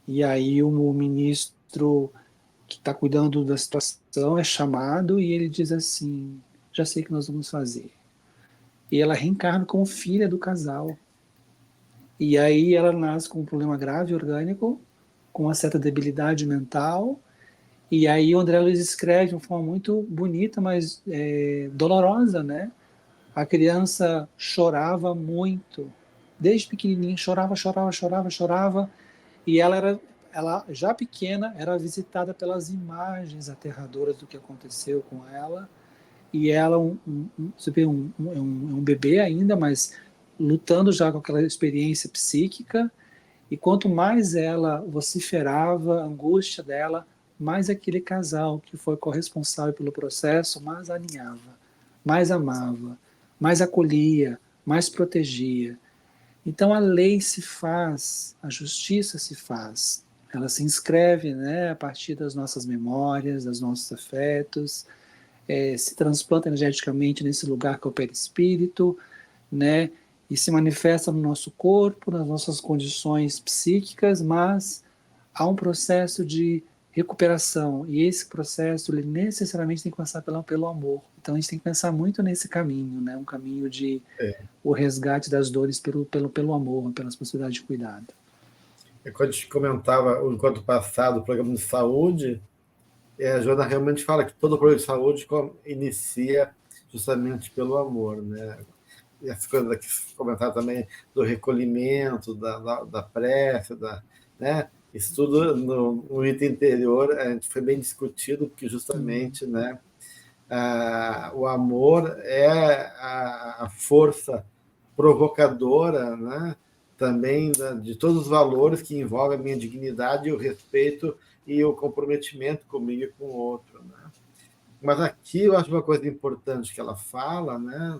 E aí o ministro que está cuidando da situação é chamado e ele diz assim, já sei o que nós vamos fazer. E ela reencarna como filha do casal. E aí ela nasce com um problema grave orgânico, com uma certa debilidade mental, e aí o André Luiz escreve de uma forma muito bonita, mas dolorosa, né? A criança chorava muito, desde pequenininha, chorava, chorava, chorava, chorava, e ela já pequena, era visitada pelas imagens aterradoras do que aconteceu com ela, e ela, você vê, um bebê ainda, mas lutando já com aquela experiência psíquica, e quanto mais ela vociferava a angústia dela, mais aquele casal que foi corresponsável pelo processo mais alinhava, mais amava, mais acolhia, mais protegia. Então a lei se faz, a justiça se faz. Ela se inscreve, né, a partir das nossas memórias, dos nossos afetos, se transplanta energeticamente nesse lugar que é o perispírito, né, e se manifesta no nosso corpo, nas nossas condições psíquicas, mas há um processo de recuperação, e esse processo ele necessariamente tem que passar pelo amor. Então a gente tem que pensar muito nesse caminho, né, um caminho de o resgate das dores pelo amor, pelas possibilidades de cuidado. Quando a gente comentava o encontro passado, o programa de saúde, a Joana realmente fala que todo programa de saúde inicia justamente pelo amor, né? E as coisas que comentaram também do recolhimento, da prece, né? Isso tudo no item interior a gente foi bem discutido, porque justamente, né, o amor é a força provocadora, né, também de todos os valores que envolvem a minha dignidade, o respeito e o comprometimento comigo e com o outro, né? Mas aqui eu acho uma coisa importante que ela fala, né,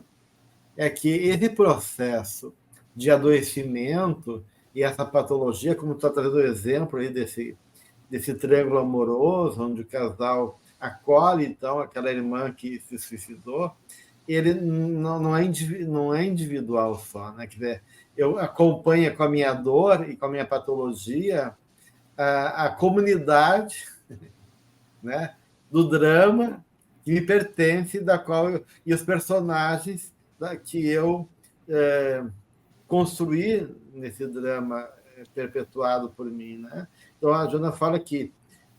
é que esse processo de adoecimento e essa patologia, como está trazendo o exemplo aí desse triângulo amoroso, onde o casal acolhe, então, aquela irmã que se suicidou, ele não é individual só, né? Quer dizer, eu acompanho com a minha dor e com a minha patologia a comunidade, né, do drama que me pertence, e os personagens que eu construí nesse drama perpetuado por mim, né? Então a Joana fala que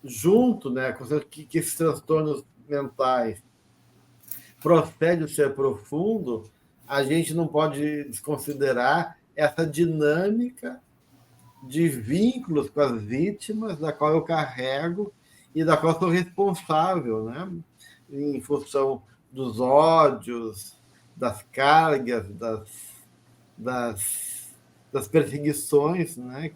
junto, né, que esses transtornos mentais procedem de ser profundo, a gente não pode desconsiderar essa dinâmica de vínculos com as vítimas, da qual eu carrego e da qual sou responsável, né? Em função dos ódios, das cargas, das perseguições, né?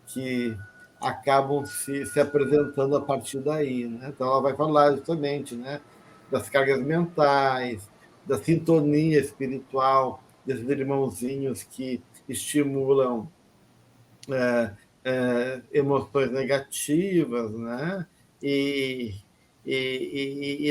que acabam se apresentando a partir daí, né? Então ela vai falar justamente, né, das cargas mentais, da sintonia espiritual desses irmãozinhos que estimulam emoções negativas, né? E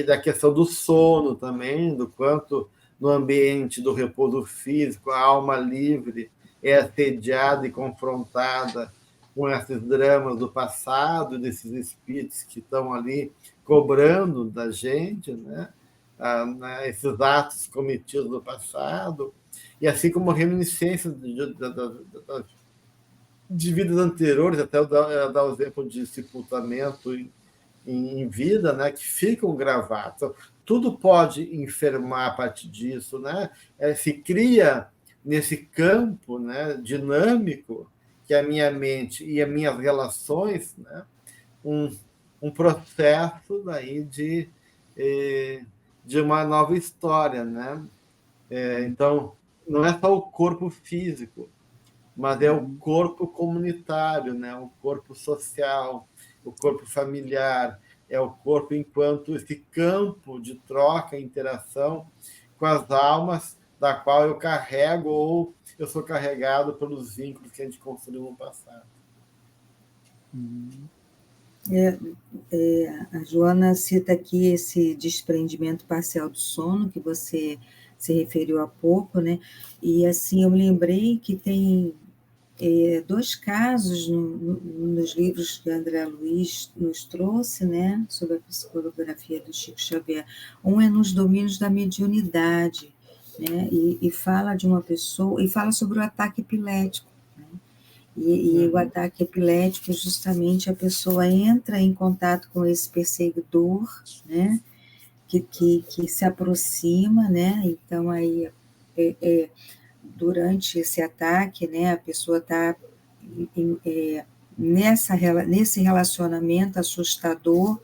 da questão do sono também, do quanto no ambiente do repouso físico, a alma livre é assediada e confrontada com esses dramas do passado, desses espíritos que estão ali cobrando da gente, né? Esses atos cometidos no passado, e assim como reminiscências de vidas anteriores, até eu dar o exemplo de sepultamento em vida, né, que ficam gravados. Então, tudo pode enfermar a partir disso, né? Se cria nesse campo, né, dinâmico, que é a minha mente e as minhas relações, né, um processo daí de uma nova história, né? Então, não é só o corpo físico, mas é o corpo comunitário, né? O corpo social, o corpo familiar, é o corpo enquanto esse campo de troca e interação com as almas da qual eu carrego ou eu sou carregado pelos vínculos que a gente construiu no passado. A Joana cita aqui esse desprendimento parcial do sono, que você se referiu há pouco, né? E assim, eu me lembrei que tem dois casos nos livros que André Luiz nos trouxe, né, sobre a psicografia do Chico Xavier. Um é nos domínios da mediunidade, né, e fala de uma pessoa, e fala sobre o ataque epilético. Né, e o ataque epilético, justamente, a pessoa entra em contato com esse perseguidor, né, que se aproxima, né, então aí durante esse ataque, né, a pessoa está nesse relacionamento assustador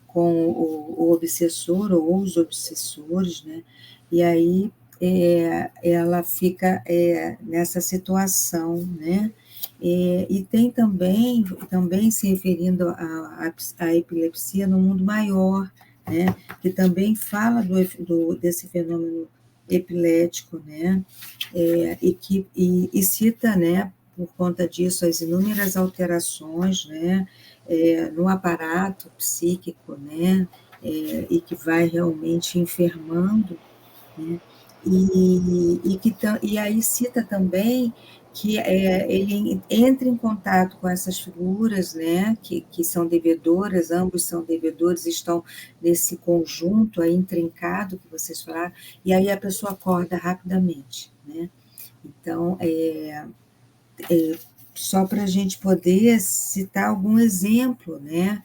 com o obsessor ou os obsessores, né, e aí ela fica nessa situação, né, e tem também se referindo à epilepsia no mundo maior, né, que também fala desse fenômeno epilético, né, e cita, né, por conta disso, as inúmeras alterações, né, no aparato psíquico, né, e que vai realmente enfermando, né, e aí cita também que ele entra em contato com essas figuras, né, que são devedoras, ambos são devedores, estão nesse conjunto aí intrincado que vocês falaram, e aí a pessoa acorda rapidamente, né? Então, só para a gente poder citar algum exemplo, né,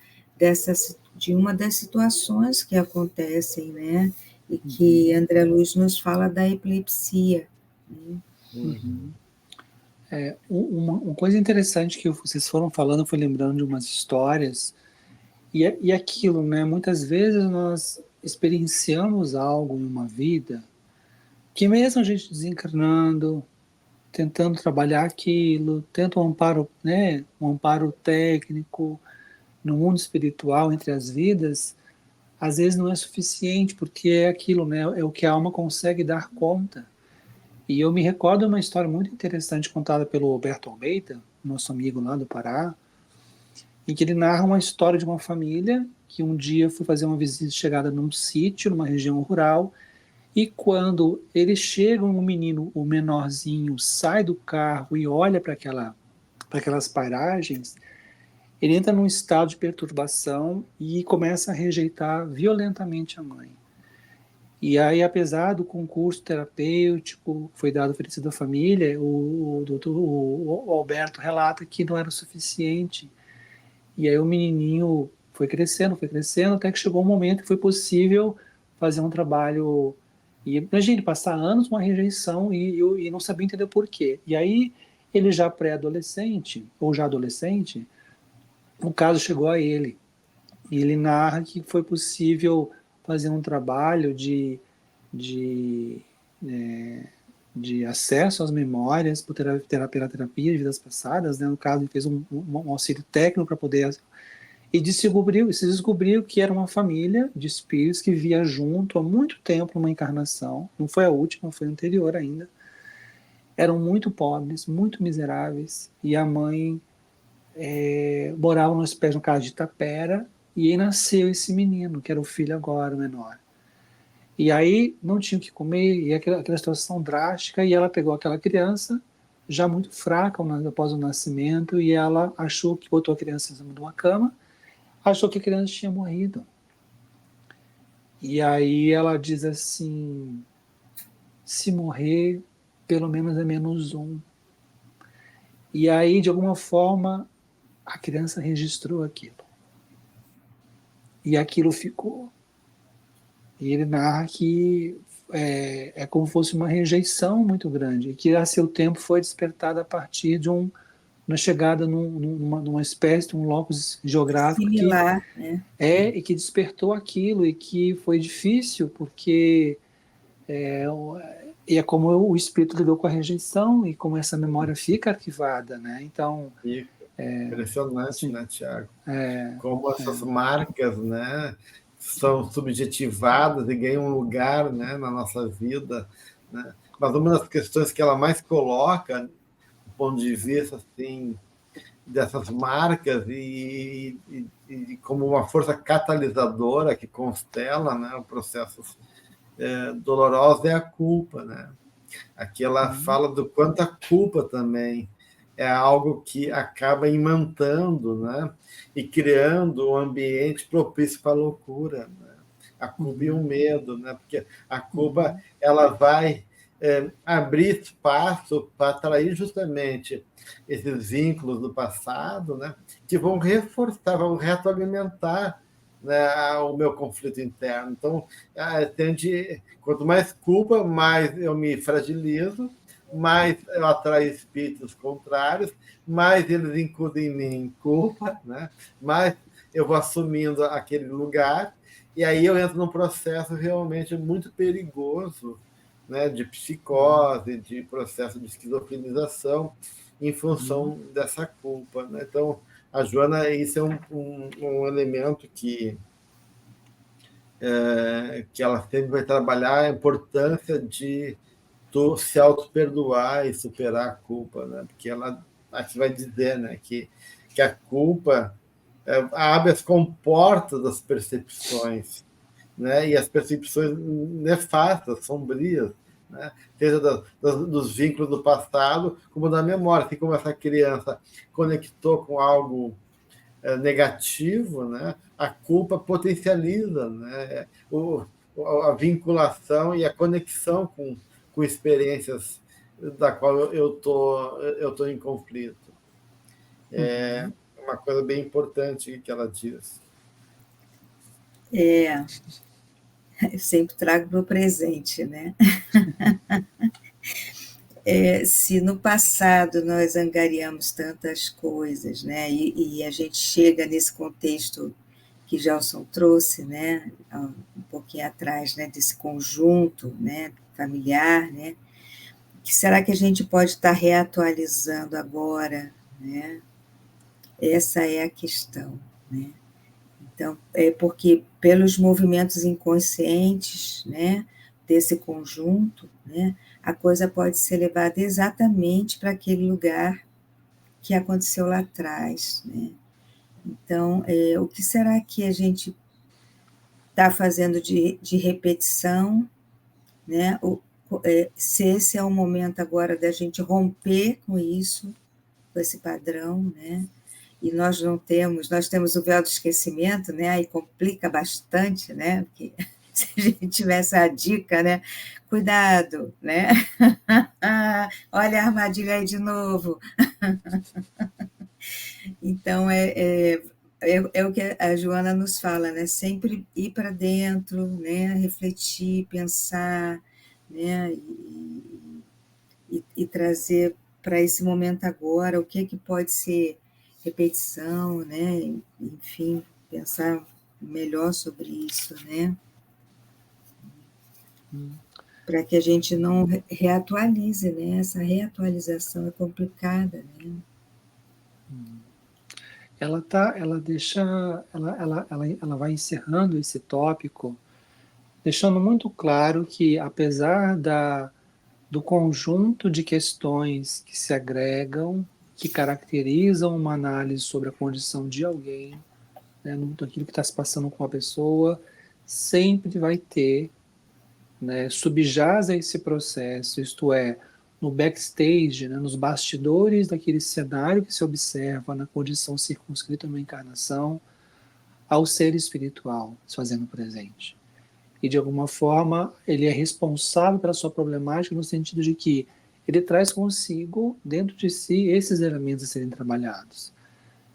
de uma das situações que acontecem, né, e que André Luiz nos fala da epilepsia. Né? Uma coisa interessante que vocês foram falando, eu fui lembrando de umas histórias, e aquilo, né, muitas vezes nós experienciamos algo em uma vida que mesmo a gente desencarnando, tentando trabalhar aquilo, tenta um amparo técnico no mundo espiritual entre as vidas, às vezes não é suficiente, porque é aquilo, né, é o que a alma consegue dar conta. E eu me recordo de uma história muito interessante contada pelo Alberto Almeida, nosso amigo lá do Pará, em que ele narra uma história de uma família que um dia foi fazer uma visita chegada num sítio, numa região rural, e quando eles chegam, o menino, o menorzinho, sai do carro e olha para aquelas paragens, ele entra num estado de perturbação e começa a rejeitar violentamente a mãe. E aí, apesar do concurso terapêutico que foi dado oferecido à família, o Alberto relata que não era o suficiente. E aí o menininho foi crescendo, até que chegou um momento que foi possível fazer um trabalho. E imagine, passar anos uma rejeição e não sabia entender por quê. E aí, ele já pré-adolescente, ou já adolescente, o caso chegou a ele. E ele narra que foi possível fazer um trabalho de, de acesso às memórias pela terapia de vidas passadas, né? No caso, ele fez um auxílio técnico para poder... E se descobriu que era uma família de espíritos que vivia junto há muito tempo numa encarnação, não foi a última, foi a anterior ainda. Eram muito pobres, muito miseráveis, e a mãe morava nos pés, no caso de Itapera, e aí nasceu esse menino, que era o filho agora, o menor. E aí não tinha o que comer, e aquela situação drástica, e ela pegou aquela criança já muito fraca após o nascimento, e ela achou que botou a criança em cima de uma cama, achou que a criança tinha morrido. E aí ela diz assim, se morrer, pelo menos é menos um. E aí, de alguma forma, a criança registrou aquilo. E aquilo ficou. E ele narra que é como se fosse uma rejeição muito grande, e que a seu tempo foi despertada a partir de uma chegada numa espécie de um locus geográfico Similar, né? e que despertou aquilo, e que foi difícil, porque é como o espírito lidou com a rejeição e como essa memória fica arquivada, né? Então, Impressionante, assim, né, Tiago? Como essas marcas, né, são subjetivadas e ganham um lugar, né, na nossa vida, né? Mas uma das questões que ela mais coloca, do ponto de vista assim, dessas marcas e como uma força catalisadora que constela, né, o processo doloroso, é a culpa, né? Aqui ela fala do quanto a culpa também é algo que acaba imantando, né? E criando um ambiente propício para a loucura, né? A culpa e o medo, né? Porque a culpa ela vai abrir espaço para atrair justamente esses vínculos do passado, né? Que vão reforçar, vão retroalimentar, né, o meu conflito interno. Então, quanto mais culpa, mais eu me fragilizo, mais eu atraio espíritos contrários, mais eles incudem em mim culpa, né? Mais eu vou assumindo aquele lugar, e aí eu entro num processo realmente muito perigoso, né, de psicose, de processo de esquizofrenização, em função dessa culpa, né? Então, a Joana, isso é um elemento que ela sempre vai trabalhar, a importância de tu se auto-perdoar e superar a culpa, né? Porque ela aqui vai dizer, né, que a culpa abre as comportas das percepções, né? E as percepções nefastas, sombrias, né? Seja dos vínculos do passado, como da memória, assim como essa criança conectou com algo negativo, né? A culpa potencializa, né? A vinculação e a conexão com experiências da qual eu tô em conflito. É uma coisa bem importante que ela diz. Eu sempre trago para o presente, né? Se no passado nós angariamos tantas coisas, né? E a gente chega nesse contexto que Gelson trouxe, né? Um pouquinho atrás, né? Desse conjunto, né? Familiar, né? Que será que a gente pode estar reatualizando agora, né? Essa é a questão, né? Então, é porque pelos movimentos inconscientes, né, desse conjunto, né, a coisa pode ser levada exatamente para aquele lugar que aconteceu lá atrás, né? Então, o que será que a gente está fazendo de repetição, né? Se esse é o momento agora da gente romper com isso, com esse padrão, né? E nós temos o véu do esquecimento, né? Aí complica bastante, né? Porque se a gente tivesse a dica, né? Cuidado, né? Olha a armadilha aí de novo. Então, é o que a Joana nos fala, né? Sempre ir para dentro, né? Refletir, pensar, né? E trazer para esse momento agora o que pode ser repetição, né? Enfim, pensar melhor sobre isso, né? Para que a gente não reatualize, né? Essa reatualização é complicada, né? Ela vai encerrando esse tópico, deixando muito claro que, apesar do conjunto de questões que se agregam, que caracterizam uma análise sobre a condição de alguém, né, aquilo que está se passando com a pessoa, sempre vai ter, né, subjaz a esse processo, isto é, no backstage, né, nos bastidores daquele cenário que se observa na condição circunscrita numa encarnação, ao ser espiritual se fazendo presente. E, de alguma forma, ele é responsável pela sua problemática no sentido de que ele traz consigo, dentro de si, esses elementos a serem trabalhados.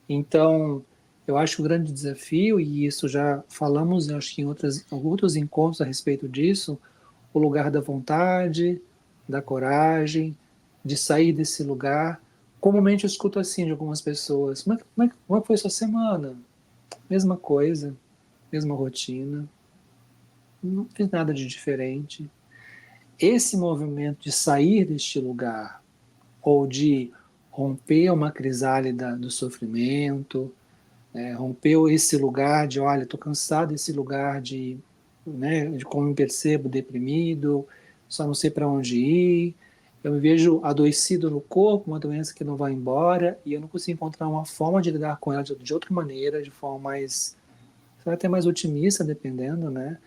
Então, eu acho que o grande desafio, e isso já falamos, eu acho que em outros encontros a respeito disso, o lugar da vontade, da coragem, de sair desse lugar. Comumente eu escuto assim de algumas pessoas: como é que foi sua semana? Mesma coisa, mesma rotina, não fiz nada de diferente. Esse movimento de sair deste lugar, ou de romper uma crisálida do sofrimento, rompeu esse lugar de, olha, estou cansado desse lugar de como me percebo deprimido, só não sei para onde ir, eu me vejo adoecido no corpo, uma doença que não vai embora, e eu não consigo encontrar uma forma de lidar com ela de outra maneira, de forma mais, até mais otimista, dependendo, né?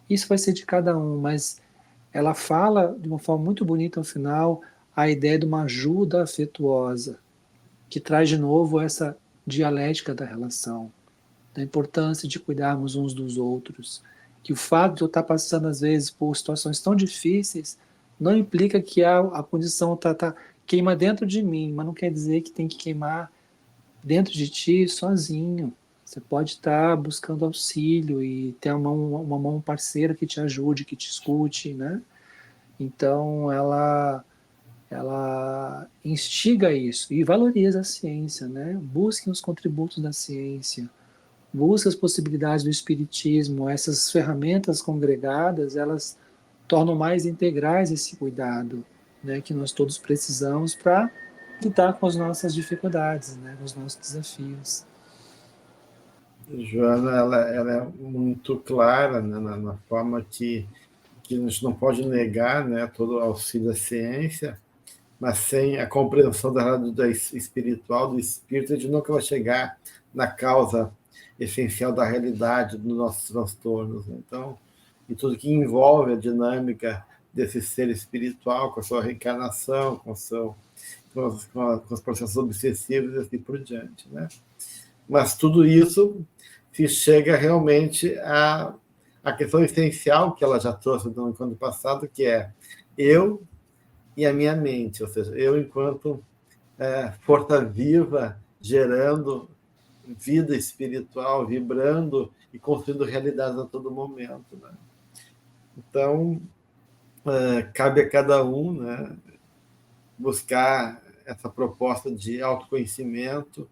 Isso vai ser de cada um, mas ela fala de uma forma muito bonita ao final a ideia de uma ajuda afetuosa, que traz de novo essa dialética da relação, da importância de cuidarmos uns dos outros, que o fato de eu estar passando às vezes por situações tão difíceis não implica que a condição queima dentro de mim, mas não quer dizer que tem que queimar dentro de ti sozinho. Você pode estar buscando auxílio e ter uma mão parceira que te ajude, que te escute, né? Então ela instiga isso e valoriza a ciência, né? Busquem os contributos da ciência, busca as possibilidades do espiritismo, essas ferramentas congregadas, elas tornam mais integrais esse cuidado, né, que nós todos precisamos para lidar com as nossas dificuldades, né, com os nossos desafios. Joana, ela é muito clara, né, na forma que a gente não pode negar, né, todo o auxílio da ciência, mas sem a compreensão da realidade espiritual, do espírito, a gente nunca vai chegar na causa essencial da realidade dos nossos transtornos. Então, e tudo que envolve a dinâmica desse ser espiritual, com a sua reencarnação, com os processos obsessivos e assim por diante, né? Mas tudo isso se chega realmente à questão essencial que ela já trouxe no encontro passado, que é eu e a minha mente, ou seja, eu enquanto força viva, gerando vida espiritual, vibrando e construindo realidades a todo momento, né? Então, cabe a cada um, né, buscar essa proposta de autoconhecimento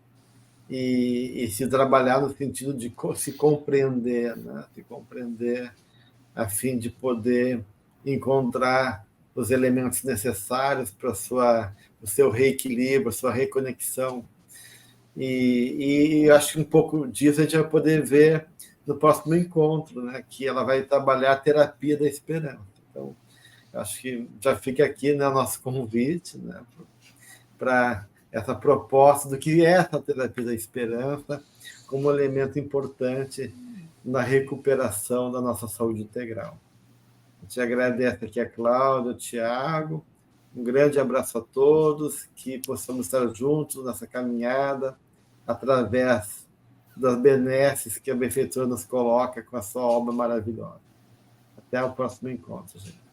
e se trabalhar no sentido de se compreender, né? Se compreender a fim de poder encontrar os elementos necessários para o seu reequilíbrio, a sua reconexão. E acho que um pouco disso a gente vai poder ver no próximo encontro, né? Que ela vai trabalhar a terapia da esperança. Então, acho que já fica aqui, né, nosso convite, né, para essa proposta do que é essa terapia da esperança como elemento importante na recuperação da nossa saúde integral. Eu te agradeço aqui a Cláudia, o Tiago, um grande abraço a todos, que possamos estar juntos nessa caminhada através das benesses que a Benfeitora nos coloca com a sua obra maravilhosa. Até o próximo encontro, gente.